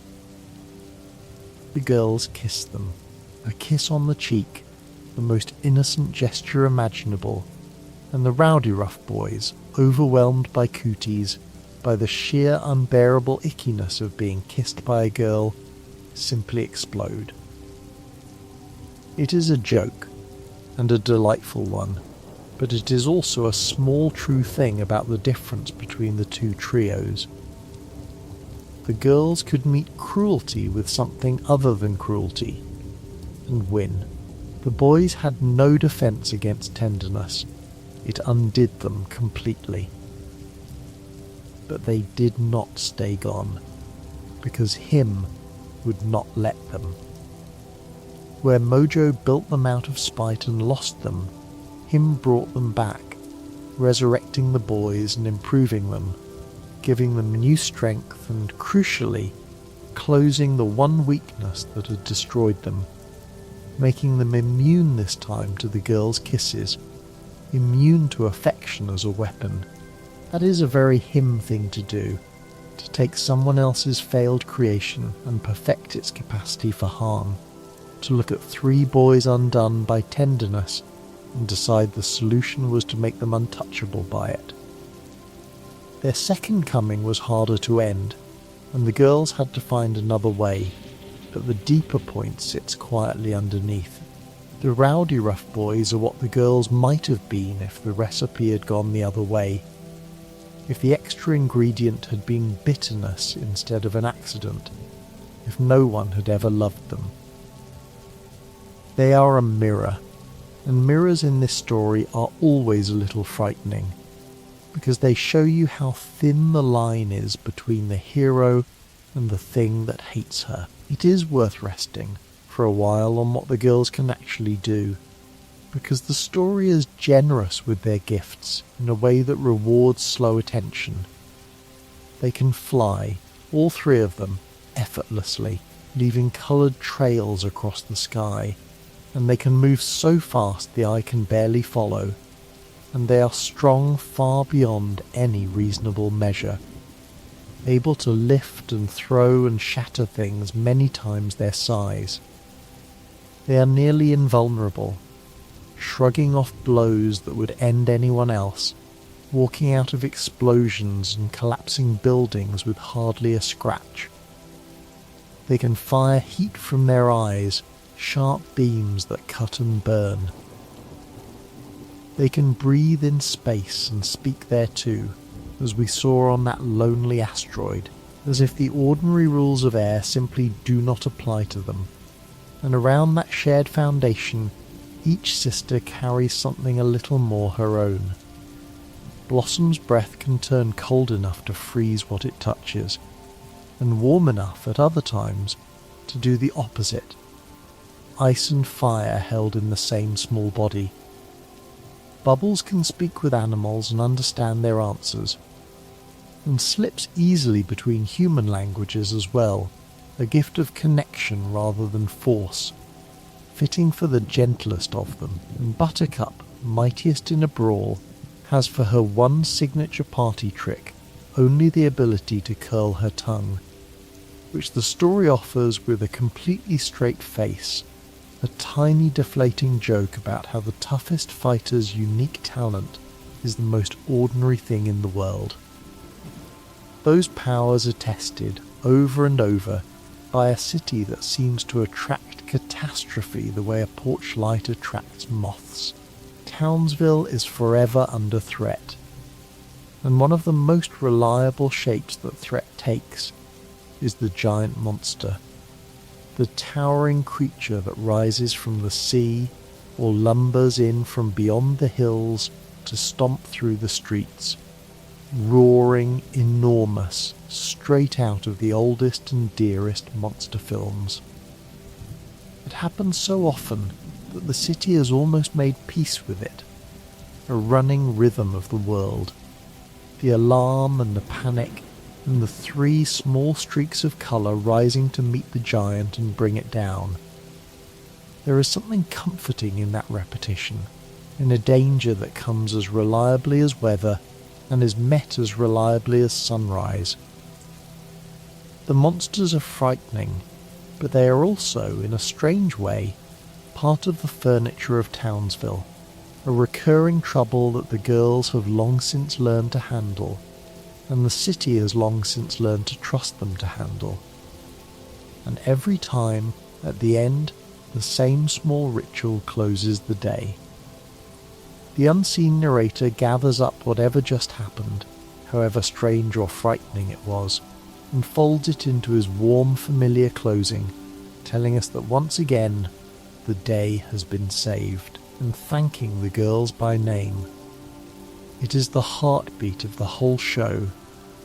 The girls kiss them, a kiss on the cheek, the most innocent gesture imaginable, and the Rowdy Rough Boys, overwhelmed by cooties, by the sheer unbearable ickiness of being kissed by a girl, simply explode. It is a joke, and a delightful one, but it is also a small true thing about the difference between the 2 trios. The girls could meet cruelty with something other than cruelty, and win. The boys had no defense against tenderness. It undid them completely. But they did not stay gone, because him would not let them. Where Mojo built them out of spite and lost them, him brought them back, resurrecting the boys and improving them, giving them new strength and, crucially, closing the one weakness that had destroyed them, making them immune this time to the girls' kisses, immune to affection as a weapon. That is a very him thing to do, to take someone else's failed creation and perfect its capacity for harm, to look at 3 boys undone by tenderness and decide the solution was to make them untouchable by it. Their second coming was harder to end, and the girls had to find another way, but the deeper point sits quietly underneath. The Rowdy Rough Boys are what the girls might have been if the recipe had gone the other way, if the extra ingredient had been bitterness instead of an accident, if no one had ever loved them. They are a mirror, and mirrors in this story are always a little frightening, because they show you how thin the line is between the hero and the thing that hates her. It is worth resting for a while on what the girls can actually do, because the story is generous with their gifts in a way that rewards slow attention. They can fly, all 3 of them, effortlessly, leaving coloured trails across the sky, and they can move so fast the eye can barely follow, and they are strong far beyond any reasonable measure. able to lift and throw and shatter things many times their size. They are nearly invulnerable, shrugging off blows that would end anyone else, walking out of explosions and collapsing buildings with hardly a scratch. They can fire heat from their eyes, sharp beams that cut and burn. They can breathe in space and speak there too, as we saw on that lonely asteroid, as if the ordinary rules of air simply do not apply to them. And around that shared foundation, each sister carries something a little more her own. Blossom's breath can turn cold enough to freeze what it touches, and warm enough at other times to do the opposite. Ice and fire held in the same small body. Bubbles can speak with animals and understand their answers, and slips easily between human languages as well, a gift of connection rather than force, fitting for the gentlest of them. And Buttercup, mightiest in a brawl, has for her one signature party trick only the ability to curl her tongue, which the story offers with a completely straight face, a tiny deflating joke about how the toughest fighter's unique talent is the most ordinary thing in the world. Those powers are tested over and over by a city that seems to attract catastrophe the way a porch light attracts moths. Townsville is forever under threat, and one of the most reliable shapes that threat takes is the giant monster, the towering creature that rises from the sea or lumbers in from beyond the hills to stomp through the streets, roaring, enormous, straight out of the oldest and dearest monster films. It happens so often that the city has almost made peace with it, a running rhythm of the world, the alarm and the panic and the three small streaks of colour rising to meet the giant and bring it down. There is something comforting in that repetition, in a danger that comes as reliably as weather and is met as reliably as sunrise. The monsters are frightening, but they are also, in a strange way, part of the furniture of Townsville, a recurring trouble that the girls have long since learned to handle, and the city has long since learned to trust them to handle. And every time, at the end, the same small ritual closes the day. The unseen narrator gathers up whatever just happened, however strange or frightening it was, and folds it into his warm, familiar closing, telling us that once again, the day has been saved, and thanking the girls by name. It is the heartbeat of the whole show,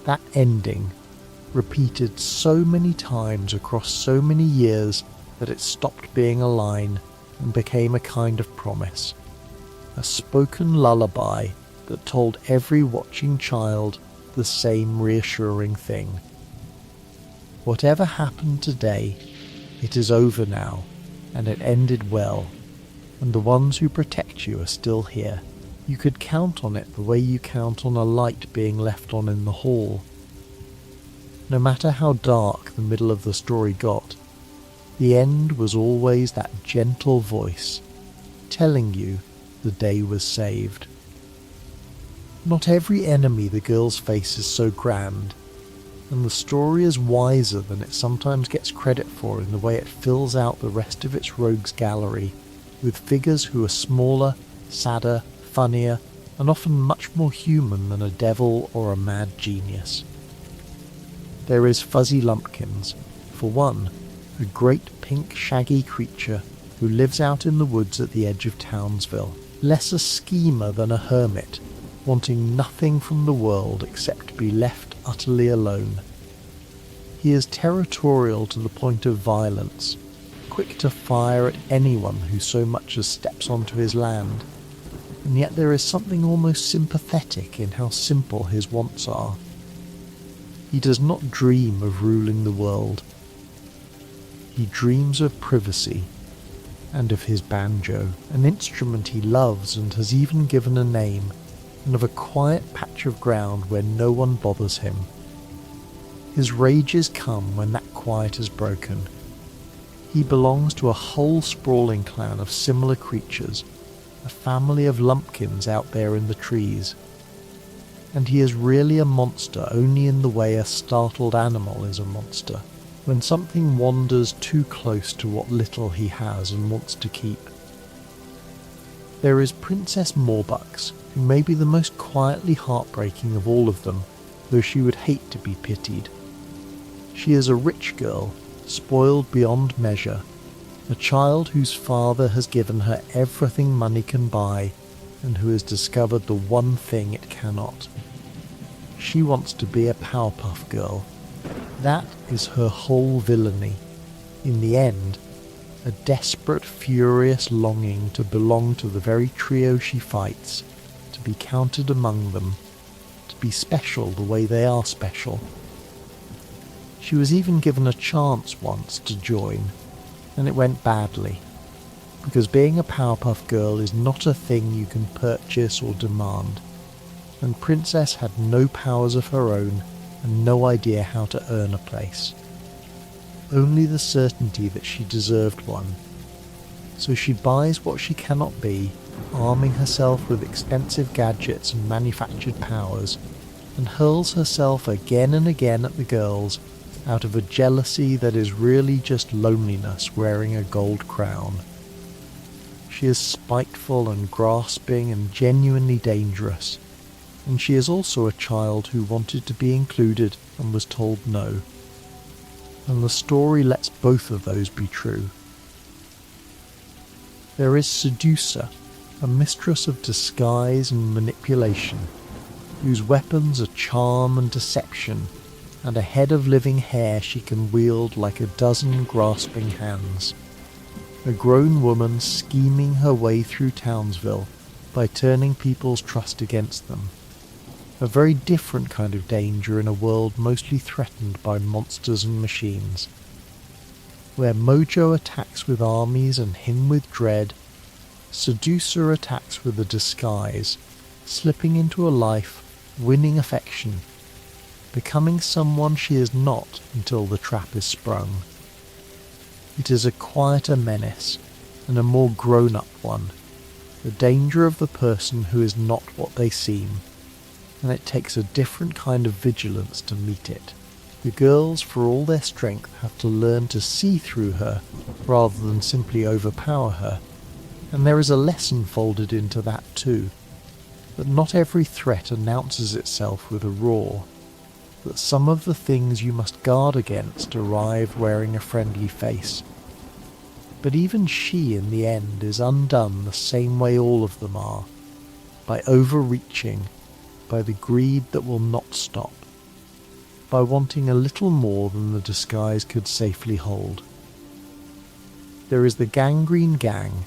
that ending, repeated so many times across so many years that it stopped being a line and became a kind of promise, a spoken lullaby that told every watching child the same reassuring thing. Whatever happened today, it is over now, and it ended well, and the ones who protect you are still here. You could count on it the way you count on a light being left on in the hall. No matter how dark the middle of the story got, the end was always that gentle voice, telling you the day was saved. Not every enemy the girls face is so grand, and the story is wiser than it sometimes gets credit for in the way it fills out the rest of its rogues gallery with figures who are smaller, sadder, funnier, and often much more human than a devil or a mad genius. There is Fuzzy Lumpkins, for one, a great pink shaggy creature who lives out in the woods at the edge of Townsville, less a schemer than a hermit, wanting nothing from the world except to be left utterly alone. He is territorial to the point of violence, quick to fire at anyone who so much as steps onto his land, and yet there is something almost sympathetic in how simple his wants are. He does not dream of ruling the world. He dreams of privacy, and of his banjo, an instrument he loves and has even given a name, and of a quiet patch of ground where no one bothers him. His rages come when that quiet is broken. He belongs to a whole sprawling clan of similar creatures, a family of lumpkins out there in the trees. And he is really a monster only in the way a startled animal is a monster, when something wanders too close to what little he has and wants to keep. There is Princess Morbucks, who may be the most quietly heartbreaking of all of them, though she would hate to be pitied. She is a rich girl, spoiled beyond measure, a child whose father has given her everything money can buy, and who has discovered the one thing it cannot. She wants to be a Powerpuff Girl. That is her whole villainy. In the end, a desperate, furious longing to belong to the very trio she fights, to be counted among them, to be special the way they are special. She was even given a chance once to join, and it went badly, because being a Powerpuff Girl is not a thing you can purchase or demand, and Princess had no powers of her own and no idea how to earn a place. Only the certainty that she deserved one. So she buys what she cannot be, arming herself with expensive gadgets and manufactured powers, and hurls herself again and again at the girls out of a jealousy that is really just loneliness wearing a gold crown. She is spiteful and grasping and genuinely dangerous, and she is also a child who wanted to be included and was told no. And the story lets both of those be true. There is Seducer, a mistress of disguise and manipulation, whose weapons are charm and deception, and a head of living hair she can wield like a dozen grasping hands. A grown woman scheming her way through Townsville by turning people's trust against them. A very different kind of danger in a world mostly threatened by monsters and machines. Where Mojo attacks with armies and him with dread, Seducer attacks with a disguise, slipping into a life, winning affection, becoming someone she is not until the trap is sprung. It is a quieter menace, and a more grown-up one, the danger of the person who is not what they seem, and it takes a different kind of vigilance to meet it. The girls, for all their strength, have to learn to see through her rather than simply overpower her, and there is a lesson folded into that too, that not every threat announces itself with a roar, that some of the things you must guard against arrive wearing a friendly face. But even she in the end is undone the same way all of them are, by overreaching, by the greed that will not stop, by wanting a little more than the disguise could safely hold. There is the Gangrene Gang,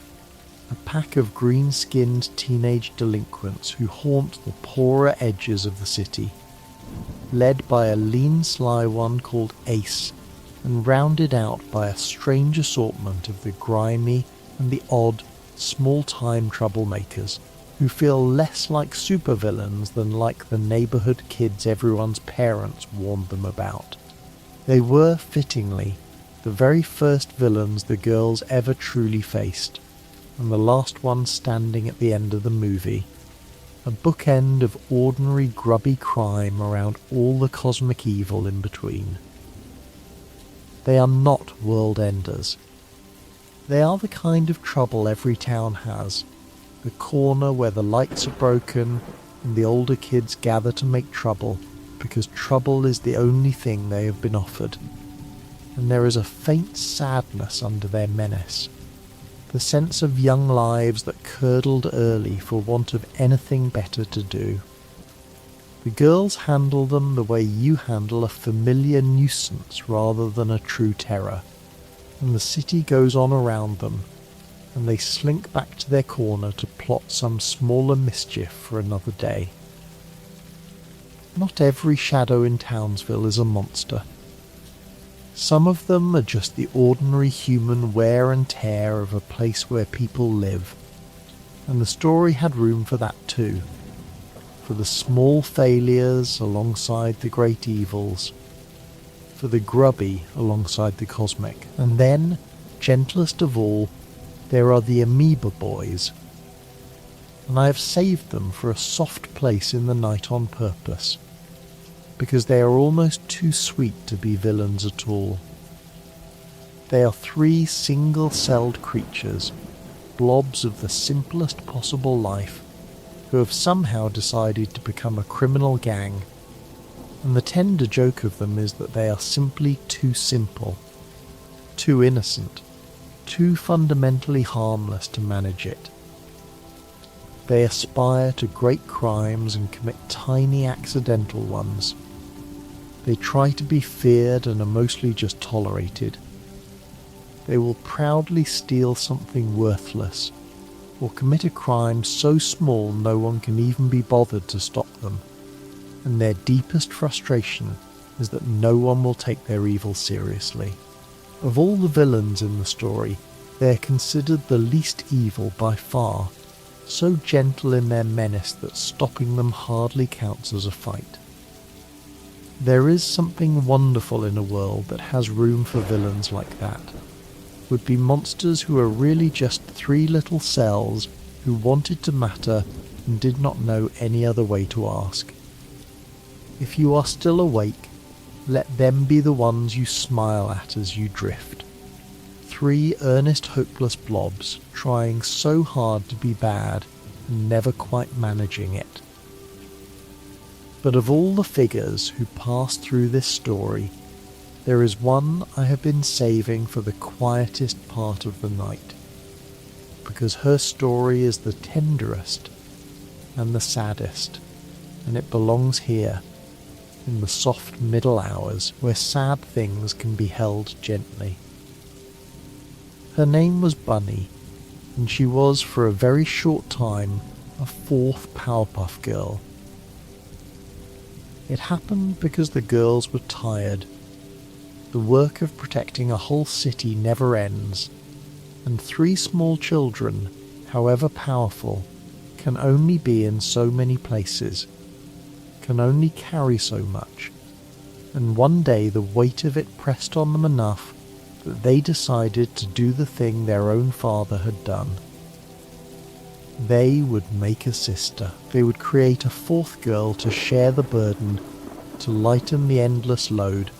a pack of green-skinned teenage delinquents who haunt the poorer edges of the city, led by a lean, sly one called Ace, and rounded out by a strange assortment of the grimy and the odd, small-time troublemakers, who feel less like supervillains than like the neighbourhood kids everyone's parents warned them about. They were, fittingly, the very first villains the girls ever truly faced, and the last one standing at the end of the movie, a bookend of ordinary grubby crime around all the cosmic evil in between. They are not world-enders. They are the kind of trouble every town has, the corner where the lights are broken and the older kids gather to make trouble because trouble is the only thing they have been offered. And there is a faint sadness under their menace, the sense of young lives that curdled early for want of anything better to do. The girls handle them the way you handle a familiar nuisance rather than a true terror, and the city goes on around them, and they slink back to their corner to plot some smaller mischief for another day. Not every shadow in Townsville is a monster. Some of them are just the ordinary human wear and tear of a place where people live, and the story had room for that too, for the small failures alongside the great evils, for the grubby alongside the cosmic. And then, gentlest of all, there are the amoeba boys. And I have saved them for a soft place in the night on purpose, because they are almost too sweet to be villains at all. They are 3 single-celled creatures, blobs of the simplest possible life, who have somehow decided to become a criminal gang, and the tender joke of them is that they are simply too simple, too innocent, too fundamentally harmless to manage it. They aspire to great crimes and commit tiny accidental ones. They try to be feared and are mostly just tolerated. They will proudly steal something worthless, or commit a crime so small no one can even be bothered to stop them, and their deepest frustration is that no one will take their evil seriously. Of all the villains in the story, they are considered the least evil by far, so gentle in their menace that stopping them hardly counts as a fight. There is something wonderful in a world that has room for villains like that. Would be monsters who are really just 3 little cells who wanted to matter and did not know any other way to ask. If you are still awake, let them be the ones you smile at as you drift. 3 earnest, hopeless blobs trying so hard to be bad and never quite managing it. But of all the figures who pass through this story, there is one I have been saving for the quietest part of the night, because her story is the tenderest and the saddest, and it belongs here, in the soft middle hours where sad things can be held gently. Her name was Bunny, and she was for a very short time a 4th Powerpuff Girl. It happened because the girls were tired. The work of protecting a whole city never ends, and 3 small children, however powerful, can only be in so many places, can only carry so much, and one day the weight of it pressed on them enough that they decided to do the thing their own father had done. They would make a sister. They would create a 4th girl to share the burden, to lighten the endless load,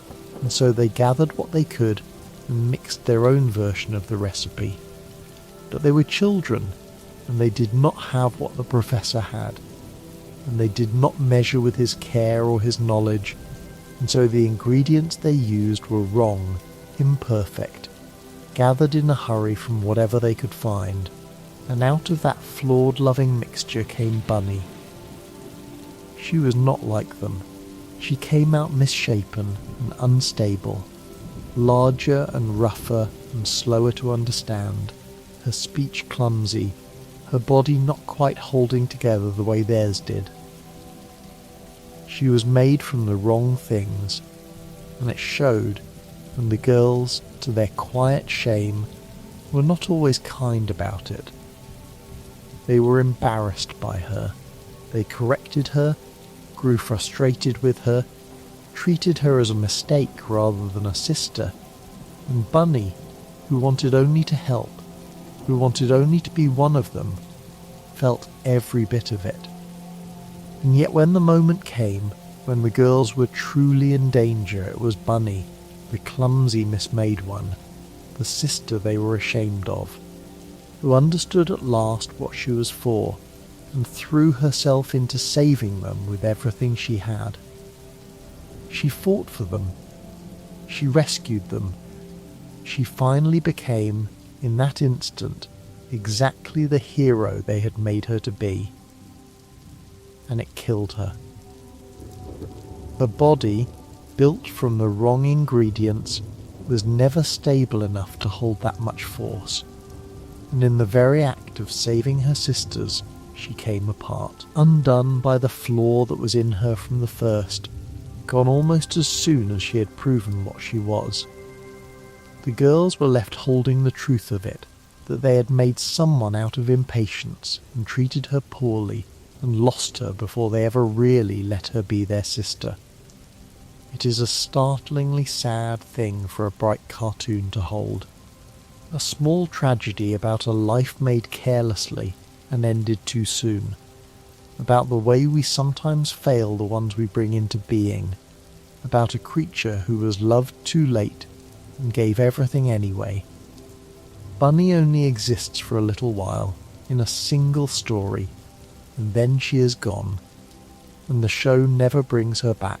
and so they gathered what they could and mixed their own version of the recipe. But they were children, and they did not have what the professor had, and they did not measure with his care or his knowledge, and so the ingredients they used were wrong, imperfect, gathered in a hurry from whatever they could find, and out of that flawed loving mixture came Bunny. She was not like them. She came out misshapen and unstable, larger and rougher and slower to understand, her speech clumsy, her body not quite holding together the way theirs did. She was made from the wrong things, and it showed when the girls, to their quiet shame, were not always kind about it. They were embarrassed by her. They corrected her, grew frustrated with her, treated her as a mistake rather than a sister, and Bunny, who wanted only to help, who wanted only to be one of them, felt every bit of it. And yet when the moment came, when the girls were truly in danger, it was Bunny, the clumsy mismade one, the sister they were ashamed of, who understood at last what she was for, and threw herself into saving them with everything she had. She fought for them. She rescued them. She finally became, in that instant, exactly the hero they had made her to be. And it killed her. Her body, built from the wrong ingredients, was never stable enough to hold that much force. And in the very act of saving her sisters, she came apart, undone by the flaw that was in her from the first, gone almost as soon as she had proven what she was. The girls were left holding the truth of it, that they had made someone out of impatience and treated her poorly and lost her before they ever really let her be their sister. It It is a startlingly sad thing for a bright cartoon to hold. A small tragedy about a life made carelessly and ended too soon. About the way we sometimes fail the ones we bring into being. About a creature who was loved too late and gave everything anyway. Bunny only exists for a little while, in a single story, and then she is gone, and the show never brings her back.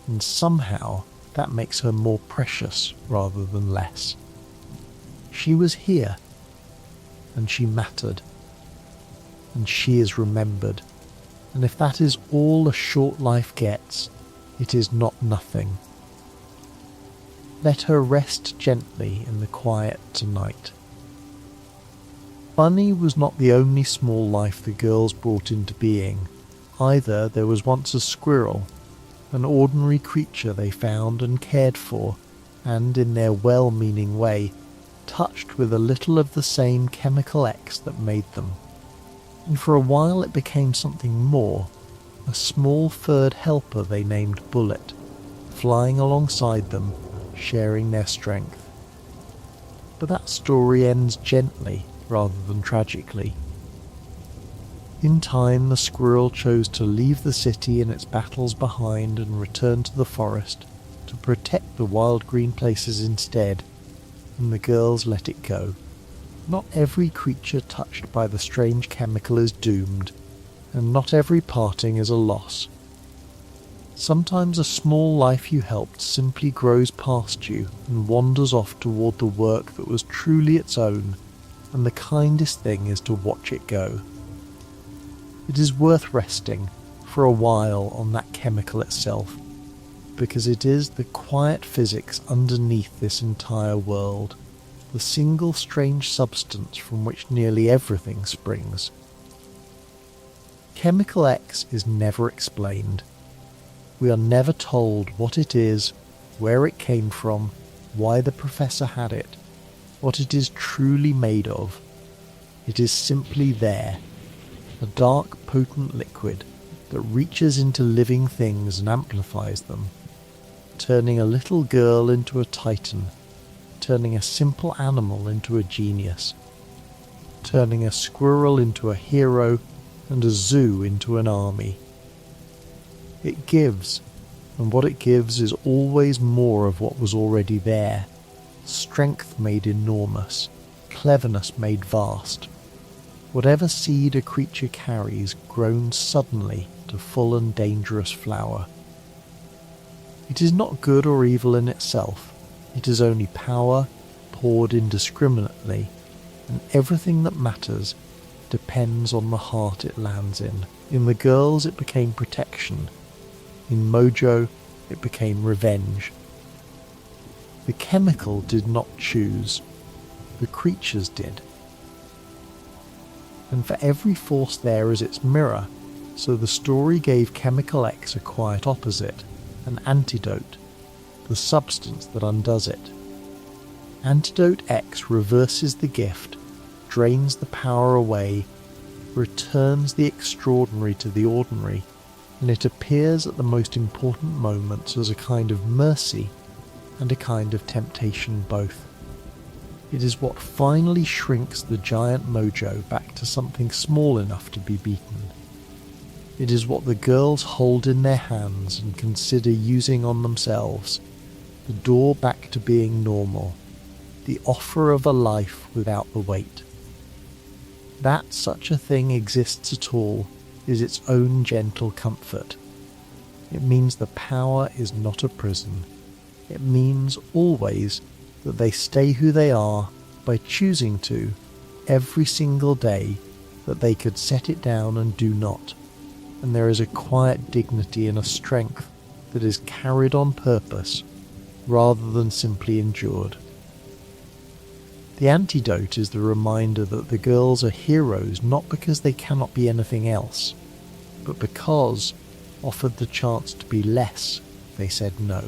And somehow that makes her more precious rather than less. She was here, and she mattered, and she is remembered, and if that is all a short life gets, it is not nothing. Let her rest gently in the quiet tonight. Bunny was not the only small life the girls brought into being. Either there was once a squirrel, an ordinary creature they found and cared for, and in their well-meaning way, touched with a little of the same chemical X that made them. And for a while it became something more, a small furred helper they named Bullet, flying alongside them, sharing their strength. But that story ends gently rather than tragically. In time, the squirrel chose to leave the city and its battles behind and return to the forest to protect the wild green places instead, and the girls let it go. Not every creature touched by the strange chemical is doomed, and not every parting is a loss. Sometimes a small life you helped simply grows past you and wanders off toward the work that was truly its own, and the kindest thing is to watch it go. It is worth resting for a while on that chemical itself, because it is the quiet physics underneath this entire world, the single strange substance from which nearly everything springs. Chemical X is never explained. We are never told what it is, where it came from, why the professor had it, what it is truly made of. It is simply there, a dark, potent liquid that reaches into living things and amplifies them, turning a little girl into a titan, turning a simple animal into a genius, turning a squirrel into a hero and a zoo into an army. It gives, and what it gives is always more of what was already there, strength made enormous, cleverness made vast. Whatever seed a creature carries grown suddenly to full and dangerous flower. It is not good or evil in itself, it is only power poured indiscriminately, and everything that matters depends on the heart it lands in. In the girls it became protection. In Mojo, it became revenge. The chemical did not choose, the creatures did. And for every force there is its mirror, so the story gave Chemical X a quiet opposite, an antidote, the substance that undoes it. Antidote X reverses the gift, drains the power away, returns the extraordinary to the ordinary, and it appears at the most important moments as a kind of mercy and a kind of temptation both. It is what finally shrinks the giant Mojo back to something small enough to be beaten. It is what the girls hold in their hands and consider using on themselves, the door back to being normal, the offer of a life without the weight. That such a thing exists at all is its own gentle comfort. It means the power is not a prison. It means always that they stay who they are by choosing to, every single day, that they could set it down and do not. And there is a quiet dignity and a strength that is carried on purpose rather than simply endured. The antidote is the reminder that the girls are heroes not because they cannot be anything else, but because, offered the chance to be less, they said no.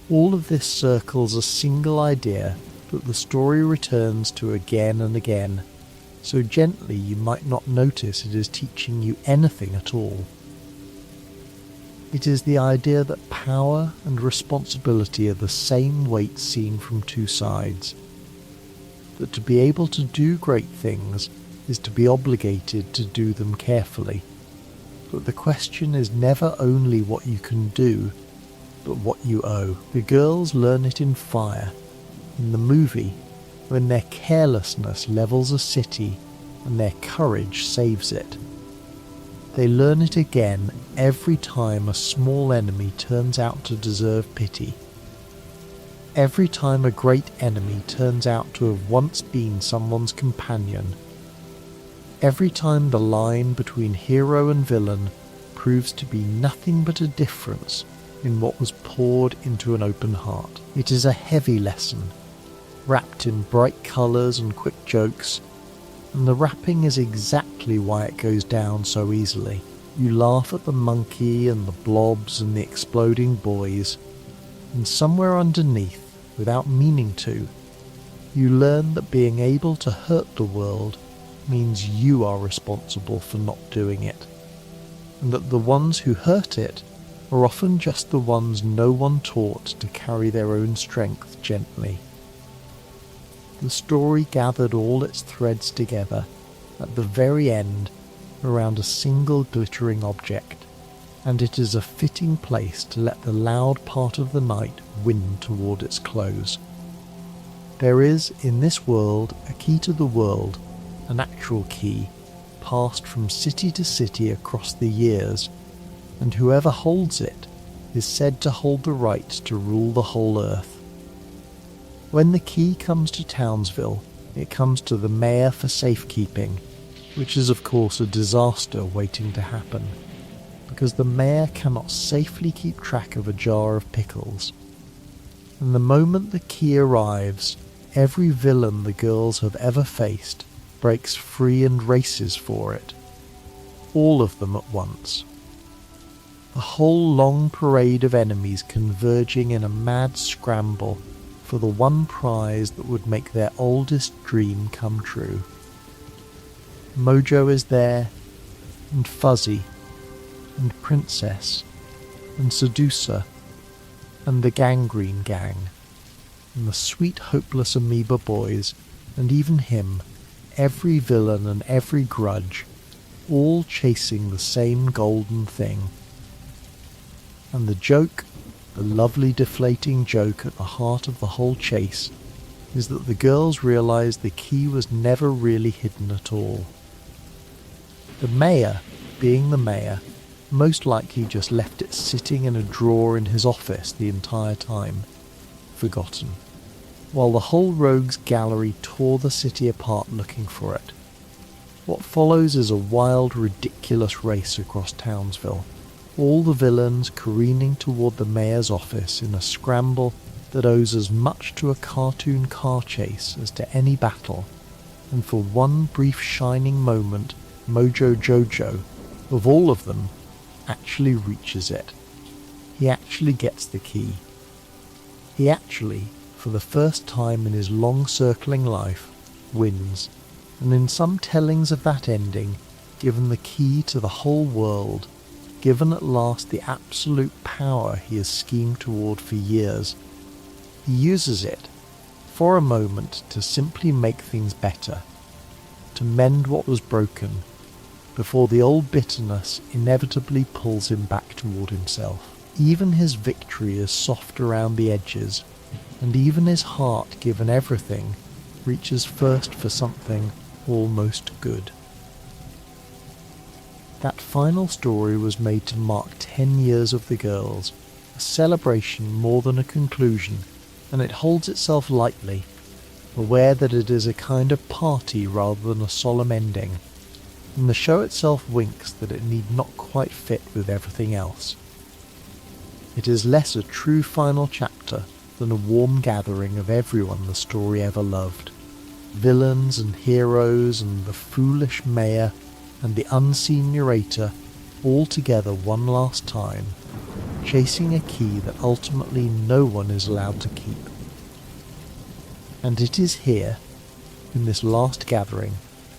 All of this circles a single idea that the story returns to again and again, so gently you might not notice it is teaching you anything at all. It is the idea that power and responsibility are the same weight seen from two sides. That to be able to do great things is to be obligated to do them carefully. But the question is never only what you can do, but what you owe. The girls learn it in Fire, in the movie, when their carelessness levels a city and their courage saves it. They learn it again every time a small enemy turns out to deserve pity. Every time a great enemy turns out to have once been someone's companion. Every time the line between hero and villain proves to be nothing but a difference in what was poured into an open heart. It is a heavy lesson, wrapped in bright colours and quick jokes, and the wrapping is exactly why it goes down so easily. You laugh at the monkey and the blobs and the exploding boys, and somewhere underneath, without meaning to, you learn that being able to hurt the world means you are responsible for not doing it, and that the ones who hurt it are often just the ones no one taught to carry their own strength gently. The story gathered all its threads together at the very end around a single glittering object, and it is a fitting place to let the loud part of the night win toward its close. There is in this world a key to the world, an actual key, passed from city to city across the years, and whoever holds it is said to hold the right to rule the whole earth. When the key comes to Townsville, it comes to the mayor for safekeeping, which is of course a disaster waiting to happen, because the mayor cannot safely keep track of a jar of pickles. And the moment the key arrives, every villain the girls have ever faced breaks free and races for it. All of them at once. The whole long parade of enemies converging in a mad scramble for the one prize that would make their oldest dream come true. Mojo is there, and Fuzzy, and Princess, and Seducer, and the Gangrene Gang, and the sweet hopeless amoeba boys, and even him, every villain and every grudge, all chasing the same golden thing. And the joke, the lovely deflating joke at the heart of the whole chase, is that the girls realize the key was never really hidden at all. The mayor, being the mayor, most likely just left it sitting in a drawer in his office the entire time, forgotten, while the whole rogues gallery tore the city apart looking for it. What follows is a wild, ridiculous race across Townsville, all the villains careening toward the mayor's office in a scramble that owes as much to a cartoon car chase as to any battle, and for one brief shining moment Mojo Jojo, of all of them, actually reaches it. He actually gets the key. He actually, for the first time in his long circling life, wins, and in some tellings of that ending, given the key to the whole world, given at last the absolute power he has schemed toward for years, he uses it, for a moment, to simply make things better, to mend what was broken, before the old bitterness inevitably pulls him back toward himself. Even his victory is soft around the edges, and even his heart, given everything, reaches first for something almost good. That final story was made to mark 10 years of the girls, a celebration more than a conclusion, and it holds itself lightly, aware that it is a kind of party rather than a solemn ending, and the show itself winks that it need not quite fit with everything else. It is less a true final chapter than a warm gathering of everyone the story ever loved, villains and heroes and the foolish mayor and the unseen narrator all together one last time, chasing a key that ultimately no one is allowed to keep. And it is here, in this last gathering,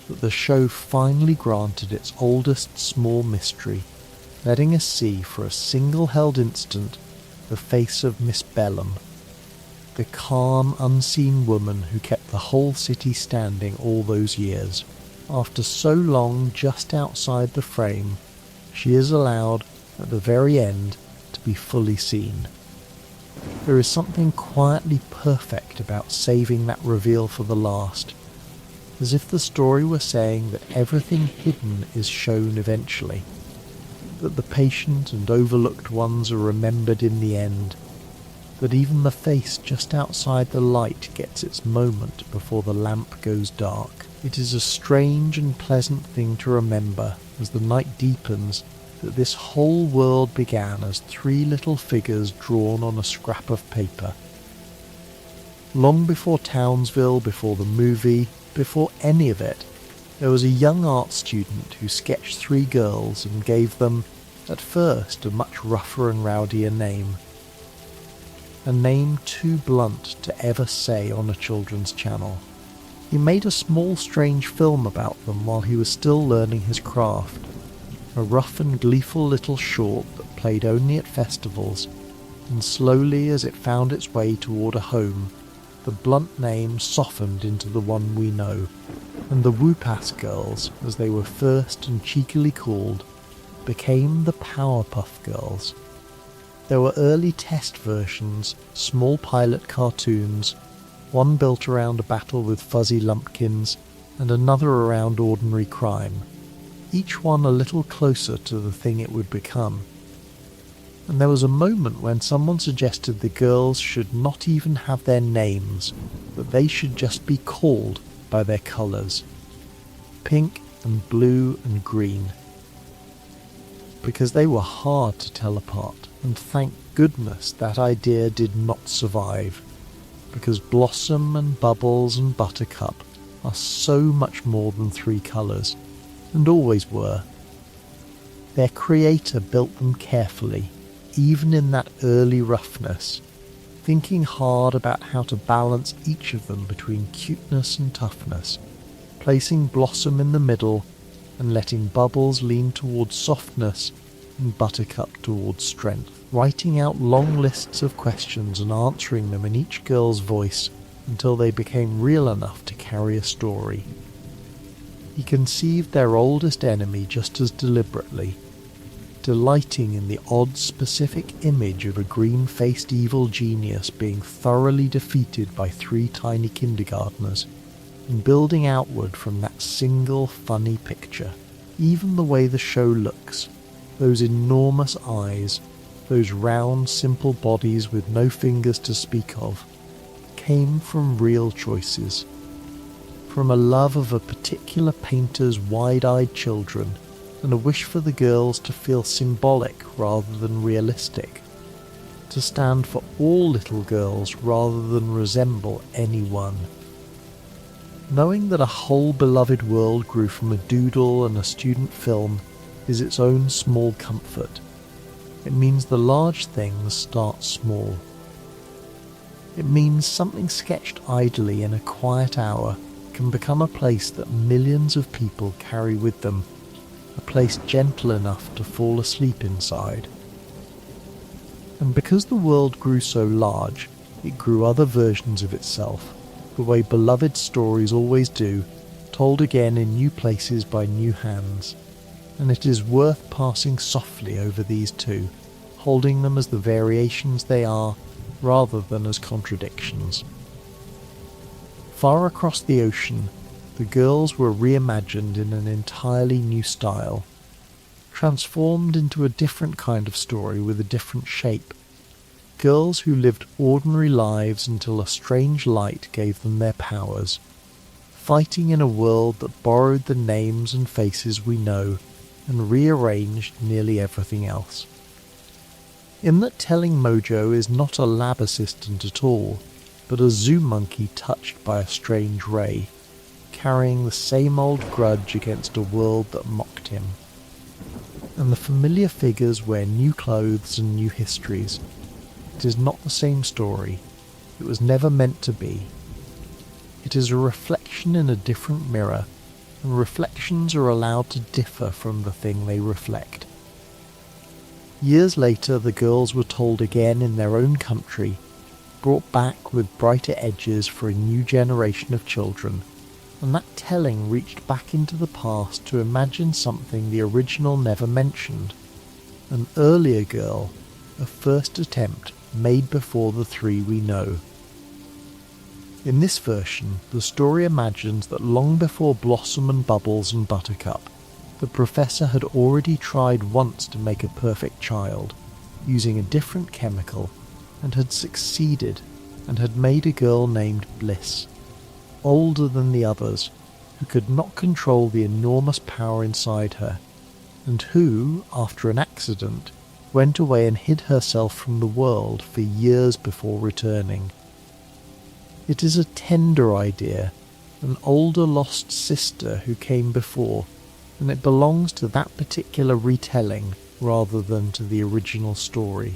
that the show finally granted its oldest small mystery, letting us see for a single-held instant the face of Miss Bellum, the calm, unseen woman who kept the whole city standing all those years. After so long just outside the frame, she is allowed, at the very end, to be fully seen. There is something quietly perfect about saving that reveal for the last, as if the story were saying that everything hidden is shown eventually, that the patient and overlooked ones are remembered in the end, that even the face just outside the light gets its moment before the lamp goes dark. It is a strange and pleasant thing to remember as the night deepens that this whole world began as three little figures drawn on a scrap of paper. Long before Townsville, before the movie, before any of it, there was a young art student who sketched three girls and gave them, at first, a much rougher and rowdier name. A name too blunt to ever say on a children's channel. He made a small strange film about them while he was still learning his craft. A rough and gleeful little short that played only at festivals, and slowly as it found its way toward a home, the blunt name softened into the one we know, and the Whoopass girls, as they were first and cheekily called, became the Powerpuff girls. There were early test versions, small pilot cartoons, one built around a battle with fuzzy lumpkins, and another around ordinary crime, each one a little closer to the thing it would become. And there was a moment when someone suggested the girls should not even have their names, that they should just be called by their colours, pink and blue and green, because they were hard to tell apart, and thank goodness that idea did not survive, because Blossom and Bubbles and Buttercup are so much more than three colours, and always were. Their creator built them carefully, even in that early roughness, thinking hard about how to balance each of them between cuteness and toughness, placing Blossom in the middle and letting Bubbles lean towards softness and Buttercup towards strength, writing out long lists of questions and answering them in each girl's voice until they became real enough to carry a story. He conceived their oldest enemy just as deliberately, delighting in the odd specific image of a green-faced evil genius being thoroughly defeated by three tiny kindergartners, and building outward from that single funny picture. Even the way the show looks, those enormous eyes, those round, simple bodies with no fingers to speak of, came from real choices, from a love of a particular painter's wide-eyed children, and a wish for the girls to feel symbolic rather than realistic, to stand for all little girls rather than resemble any one. Knowing that a whole beloved world grew from a doodle and a student film is its own small comfort. It means the large things start small. It means something sketched idly in a quiet hour can become a place that millions of people carry with them, a place gentle enough to fall asleep inside. And because the world grew so large, it grew other versions of itself, the way beloved stories always do, told again in new places by new hands. And it is worth passing softly over these two, holding them as the variations they are, rather than as contradictions. Far across the ocean, the girls were reimagined in an entirely new style, transformed into a different kind of story with a different shape. Girls who lived ordinary lives until a strange light gave them their powers, fighting in a world that borrowed the names and faces we know and rearranged nearly everything else. In that Telling Mojo is not a lab assistant at all, but a zoo monkey touched by a strange ray, carrying the same old grudge against a world that mocked him. And the familiar figures wear new clothes and new histories. It is not the same story. It was never meant to be. It is a reflection in a different mirror, and reflections are allowed to differ from the thing they reflect. Years later, the girls were told again in their own country, brought back with brighter edges for a new generation of children, and that telling reached back into the past to imagine something the original never mentioned. An earlier girl, a first attempt made before the three we know. In this version, the story imagines that long before Blossom and Bubbles and Buttercup, the professor had already tried once to make a perfect child, using a different chemical, and had succeeded, and had made a girl named Bliss, older than the others, who could not control the enormous power inside her, and who, after an accident, went away and hid herself from the world for years before returning. It is a tender idea, an older lost sister who came before, and it belongs to that particular retelling rather than to the original story.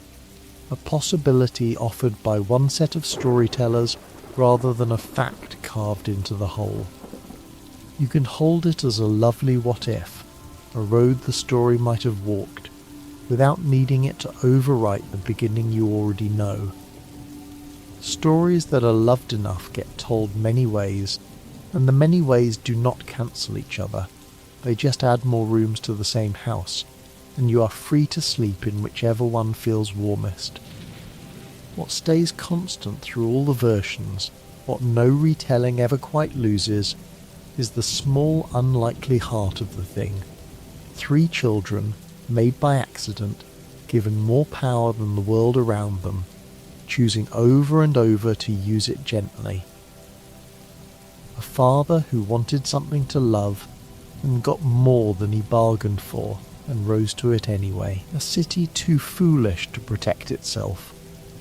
A possibility offered by one set of storytellers rather than a fact carved into the whole. You can hold it as a lovely what-if, a road the story might have walked, without needing it to overwrite the beginning you already know. Stories that are loved enough get told many ways, and the many ways do not cancel each other. They just add more rooms to the same house, and you are free to sleep in whichever one feels warmest. What stays constant through all the versions, what no retelling ever quite loses, is the small unlikely heart of the thing. 3 children, made by accident, given more power than the world around them, choosing over and over to use it gently. A father who wanted something to love and got more than he bargained for and rose to it anyway. A city too foolish to protect itself,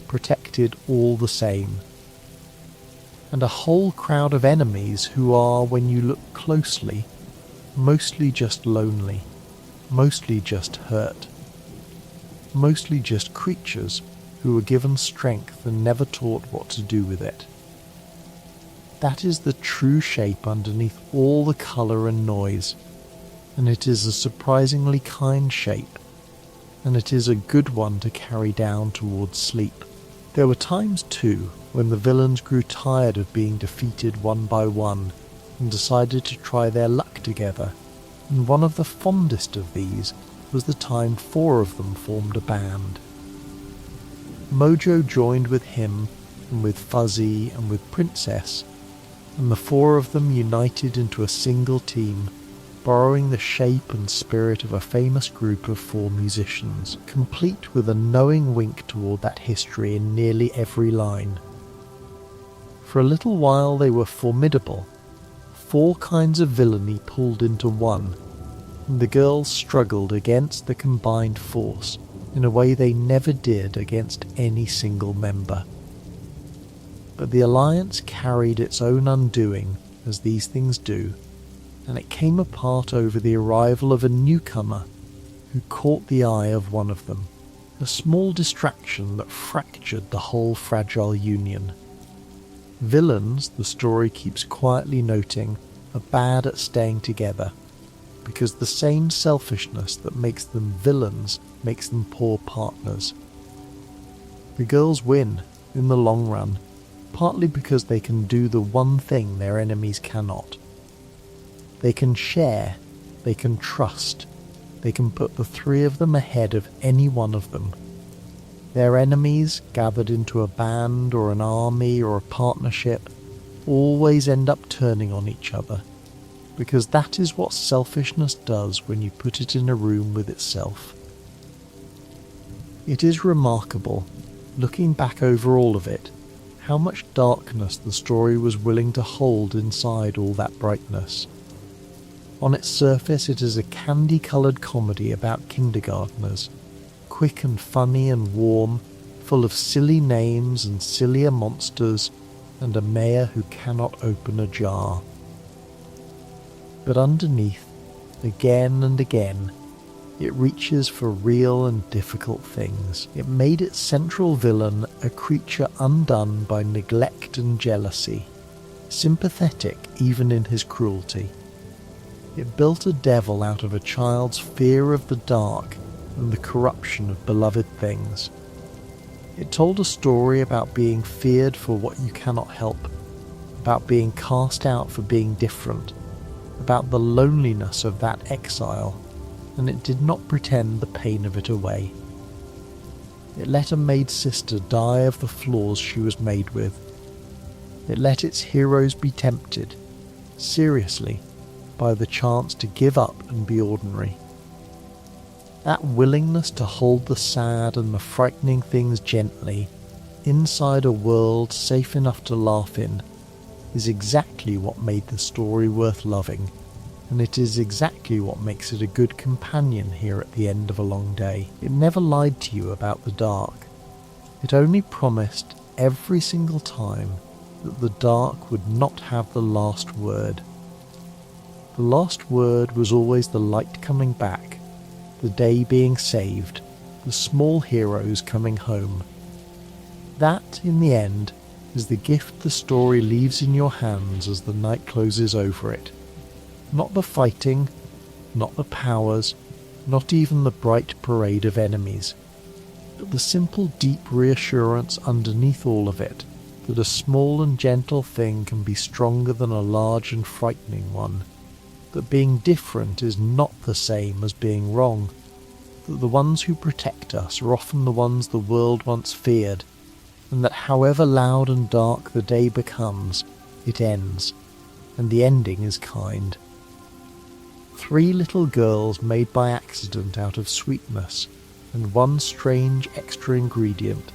protected all the same. And a whole crowd of enemies who are, when you look closely, mostly just lonely, mostly just hurt, mostly just creatures who were given strength and never taught what to do with it. That is the true shape underneath all the colour and noise, and it is a surprisingly kind shape, and it is a good one to carry down towards sleep. There were times too when the villains grew tired of being defeated one by one and decided to try their luck together, and one of the fondest of these was the time 4 of them formed a band. Mojo joined with him, and with Fuzzy, and with Princess, and the 4 of them united into a single team, borrowing the shape and spirit of a famous group of 4 musicians, complete with a knowing wink toward that history in nearly every line. For a little while they were formidable, 4 kinds of villainy pulled into one, and the girls struggled against the combined force in a way they never did against any single member. But the alliance carried its own undoing, as these things do, and it came apart over the arrival of a newcomer who caught the eye of one of them, a small distraction that fractured the whole fragile union. Villains, the story keeps quietly noting, are bad at staying together, because the same selfishness that makes them villains makes them poor partners. The girls win, in the long run, partly because they can do the one thing their enemies cannot. They can share, they can trust, they can put the 3 of them ahead of any one of them. Their enemies, gathered into a band or an army or a partnership, always end up turning on each other, because that is what selfishness does when you put it in a room with itself. It is remarkable, looking back over all of it, how much darkness the story was willing to hold inside all that brightness. On its surface it is a candy-coloured comedy about kindergartners, quick and funny and warm, full of silly names and sillier monsters, and a mayor who cannot open a jar. But underneath, again and again, it reaches for real and difficult things. It made its central villain a creature undone by neglect and jealousy, sympathetic even in his cruelty. It built a devil out of a child's fear of the dark and the corruption of beloved things. It told a story about being feared for what you cannot help, about being cast out for being different, about the loneliness of that exile, and it did not pretend the pain of it away. It let a maid sister die of the flaws she was made with. It let its heroes be tempted, seriously, by the chance to give up and be ordinary. That willingness to hold the sad and the frightening things gently, inside a world safe enough to laugh in, is exactly what made the story worth loving, and it is exactly what makes it a good companion here at the end of a long day. It never lied to you about the dark. It only promised every single time that the dark would not have the last word. The last word was always the light coming back, the day being saved, the small heroes coming home. That, in the end, is the gift the story leaves in your hands as the night closes over it. Not the fighting, not the powers, not even the bright parade of enemies, but the simple deep reassurance underneath all of it that a small and gentle thing can be stronger than a large and frightening one, that being different is not the same as being wrong, that the ones who protect us are often the ones the world once feared, and that however loud and dark the day becomes, it ends, and the ending is kind. 3 little girls made by accident out of sweetness and one strange extra ingredient,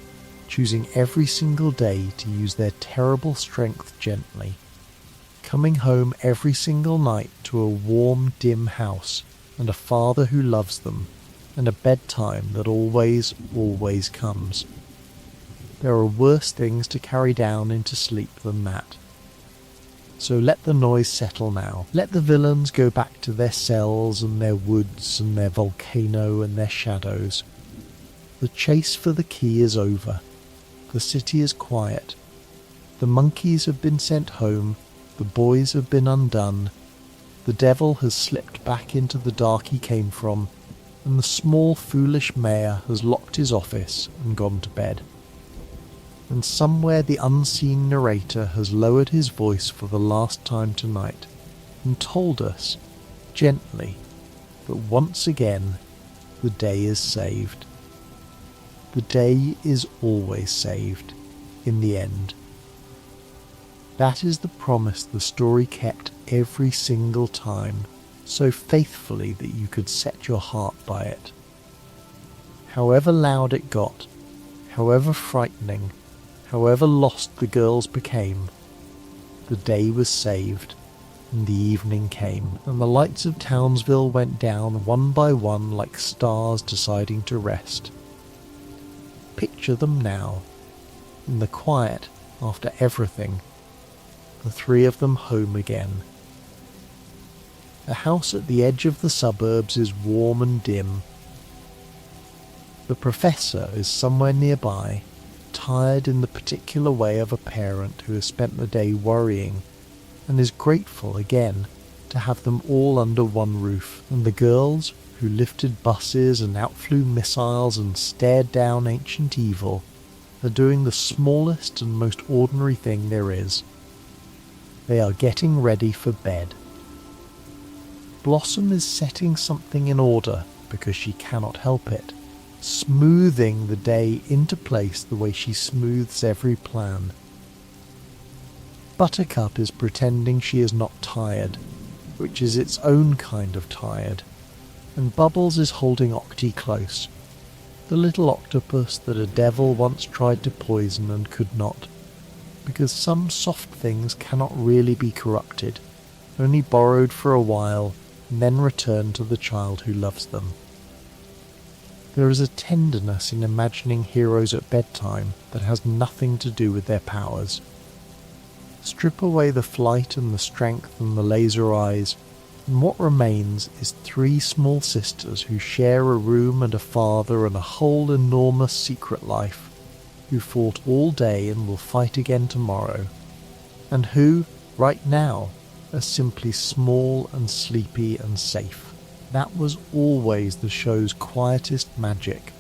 choosing every single day to use their terrible strength gently, coming home every single night to a warm, dim house, and a father who loves them, and a bedtime that always, always comes. There are worse things to carry down into sleep than that. So let the noise settle now. Let the villains go back to their cells and their woods and their volcano and their shadows. The chase for the key is over. The city is quiet. The monkeys have been sent home. The boys have been undone. The devil has slipped back into the dark he came from, and the small foolish mayor has locked his office and gone to bed. And somewhere the unseen narrator has lowered his voice for the last time tonight and told us, gently, that once again the day is saved. The day is always saved, in the end. That is the promise the story kept every single time, so faithfully that you could set your heart by it. However loud it got, however frightening, however lost the girls became, the day was saved, and the evening came, and the lights of Townsville went down one by one like stars deciding to rest. Picture them now, in the quiet after everything, the 3 of them home again. The house at the edge of the suburbs is warm and dim. The professor is somewhere nearby, tired in the particular way of a parent who has spent the day worrying, and is grateful again to have them all under one roof, and the girls, who lifted buses and outflew missiles and stared down ancient evil, are doing the smallest and most ordinary thing there is. They are getting ready for bed. Blossom is setting something in order because she cannot help it, smoothing the day into place the way she smooths every plan. Buttercup is pretending she is not tired, which is its own kind of tired, and Bubbles is holding Octi close, the little octopus that a devil once tried to poison and could not, because some soft things cannot really be corrupted, only borrowed for a while and then returned to the child who loves them. There is a tenderness in imagining heroes at bedtime that has nothing to do with their powers. Strip away the flight and the strength and the laser eyes, and what remains is 3 small sisters who share a room and a father and a whole enormous secret life, who fought all day and will fight again tomorrow, and who, right now, are simply small and sleepy and safe. That was always the show's quietest magic,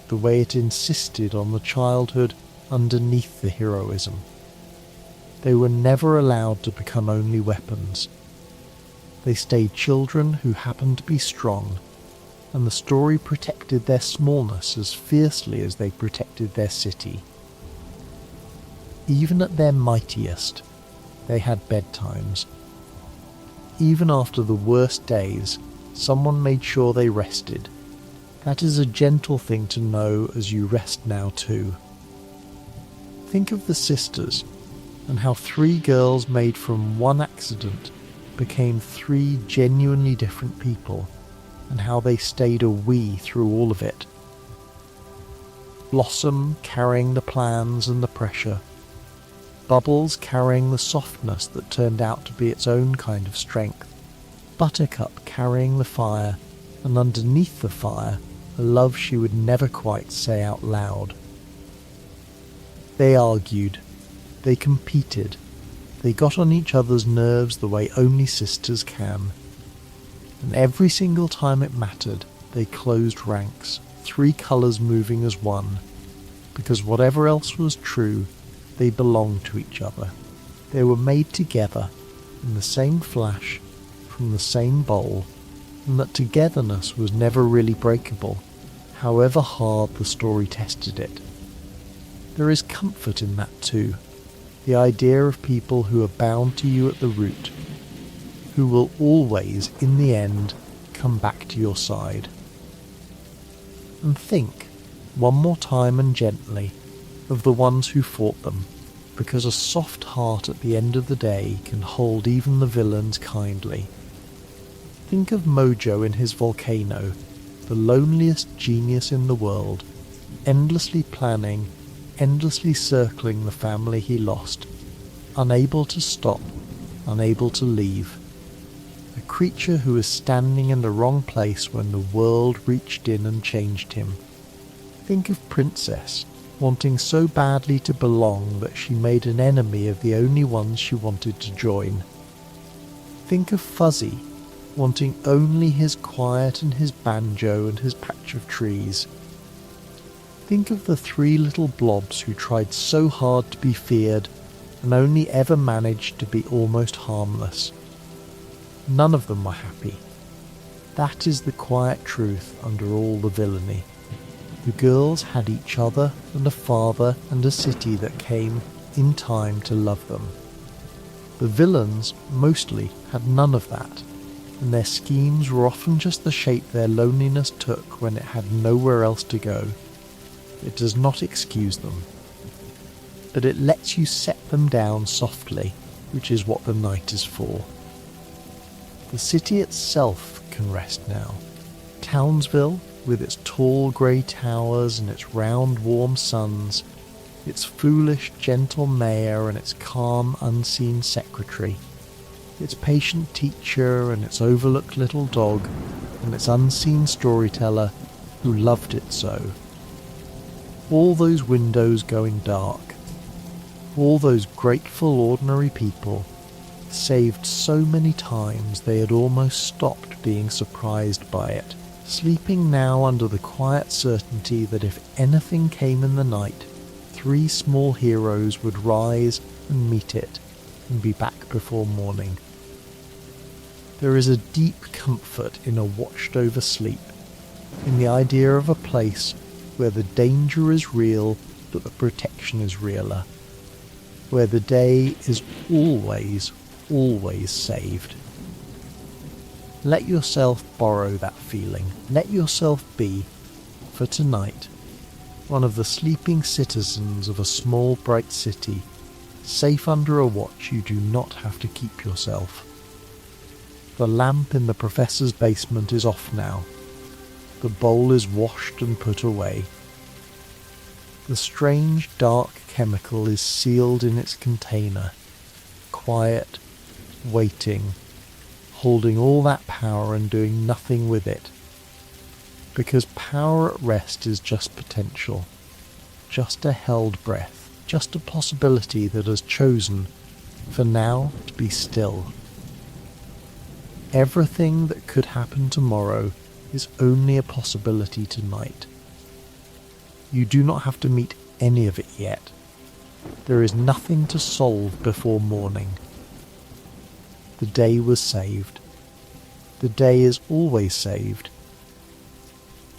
the way it insisted on the childhood underneath the heroism. They were never allowed to become only weapons. They stayed children who happened to be strong, and the story protected their smallness as fiercely as they protected their city. Even at their mightiest, they had bedtimes. Even after the worst days, someone made sure they rested. That is a gentle thing to know as you rest now too. Think of the sisters, and how 3 girls made from one accident became 3 genuinely different people, and how they stayed a we through all of it. Blossom carrying the plans and the pressure. Bubbles carrying the softness that turned out to be its own kind of strength. Buttercup carrying the fire, and underneath the fire, a love she would never quite say out loud. They argued. They competed. They got on each other's nerves the way only sisters can. And every single time it mattered, they closed ranks, 3 colours moving as one, because whatever else was true, they belonged to each other. They were made together, in the same flash, from the same bowl, and that togetherness was never really breakable, however hard the story tested it. There is comfort in that too, the idea of people who are bound to you at the root, who will always, in the end, come back to your side. And think, one more time and gently, of the ones who fought them, because a soft heart at the end of the day can hold even the villains kindly. Think of Mojo in his volcano, the loneliest genius in the world, endlessly planning, endlessly circling the family he lost, unable to stop, unable to leave. A creature who was standing in the wrong place when the world reached in and changed him. Think of Princess, wanting so badly to belong that she made an enemy of the only ones she wanted to join. Think of Fuzzy, wanting only his quiet and his banjo and his patch of trees. Think of the 3 little blobs who tried so hard to be feared and only ever managed to be almost harmless. None of them were happy. That is the quiet truth under all the villainy. The girls had each other and a father and a city that came in time to love them. The villains, mostly, had none of that, and their schemes were often just the shape their loneliness took when it had nowhere else to go. It does not excuse them, but it lets you set them down softly, which is what the night is for. The city itself can rest now. Townsville, with its tall grey towers and its round warm suns, its foolish gentle mayor and its calm unseen secretary, its patient teacher and its overlooked little dog, and its unseen storyteller who loved it so. All those windows going dark, all those grateful ordinary people, saved so many times they had almost stopped being surprised by it, sleeping now under the quiet certainty that if anything came in the night, 3 small heroes would rise and meet it and be back before morning. There is a deep comfort in a watched-over sleep, in the idea of a place where the danger is real but the protection is realer, where the day is always saved. Let yourself borrow that feeling. Let yourself be, for tonight, one of the sleeping citizens of a small bright city, safe under a watch you do not have to keep yourself. The lamp in the professor's basement is off now. The bowl is washed and put away. The strange dark chemical is sealed in its container, quiet, waiting, holding all that power and doing nothing with it. Because power at rest is just potential, just a held breath, just a possibility that has chosen, for now, to be still. Everything that could happen tomorrow is only a possibility tonight. You do not have to meet any of it yet. There is nothing to solve before morning. The day was saved. The day is always saved.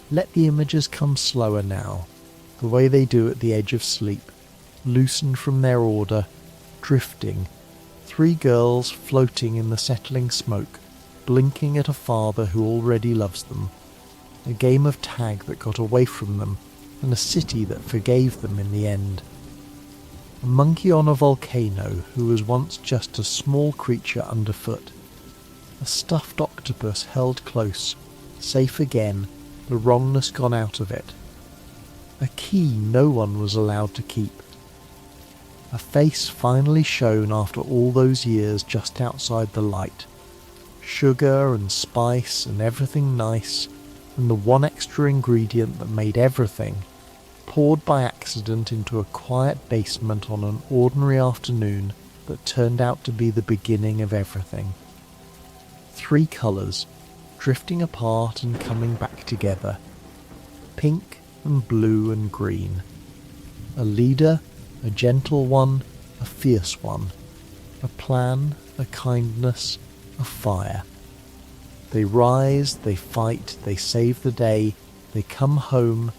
Let the images come slower now, the way they do at the edge of sleep, loosened from their order, drifting, 3 girls floating in the settling smoke, blinking at a father who already loves them, a game of tag that got away from them, and a city that forgave them in the end. A monkey on a volcano who was once just a small creature underfoot. A stuffed octopus held close, safe again, the wrongness gone out of it. A key no one was allowed to keep. A face finally shown after all those years just outside the light. Sugar and spice and everything nice, and the one extra ingredient that made everything, poured by accident into a quiet basement on an ordinary afternoon that turned out to be the beginning of everything. 3 colours, drifting apart and coming back together. Pink and blue and green. A leader, a gentle one, a fierce one. A plan, a kindness, a fire. They rise, they fight, they save the day, they come home,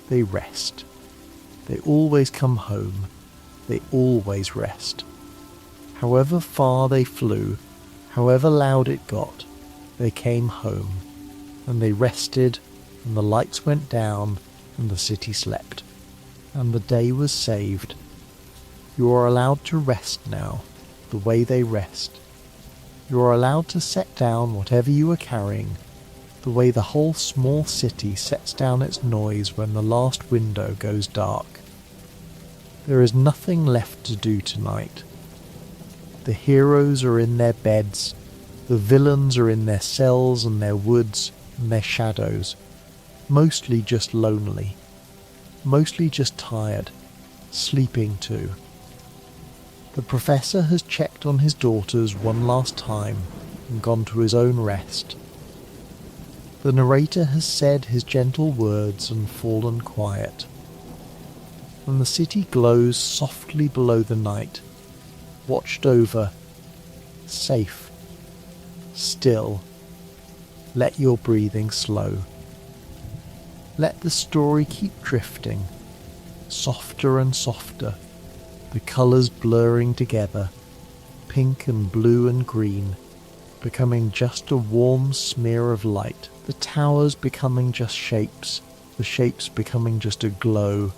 they rest. They always come home, they always rest. However far they flew, however loud it got, they came home, and they rested, and the lights went down, and the city slept, and the day was saved. You are allowed to rest now, the way they rest. You are allowed to set down whatever you are carrying, the way the whole small city sets down its noise when the last window goes dark. There is nothing left to do tonight. The heroes are in their beds, the villains are in their cells and their woods and their shadows, mostly just lonely, mostly just tired, sleeping too. The professor has checked on his daughters one last time and gone to his own rest. The narrator has said his gentle words and fallen quiet. And the city glows softly below the night, watched over, safe, still. Let your breathing slow. Let the story keep drifting, softer and softer, the colours blurring together, pink and blue and green, becoming just a warm smear of light, the towers becoming just shapes, the shapes becoming just a glow,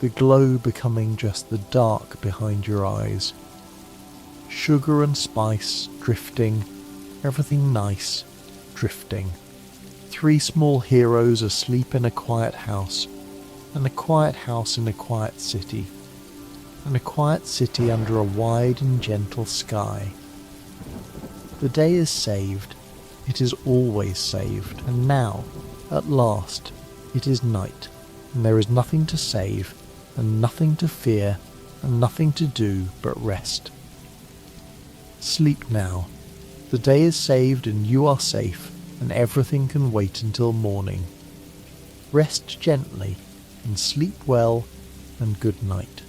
the glow becoming just the dark behind your eyes. Sugar and spice, drifting, everything nice, drifting. 3 small heroes asleep in a quiet house, and a quiet house in a quiet city, and a quiet city under a wide and gentle sky. The day is saved, it is always saved, and now, at last, it is night, and there is nothing to save, and nothing to fear, and nothing to do but rest. Sleep now. The day is saved and you are safe, and everything can wait until morning. Rest gently, and sleep well, and good night.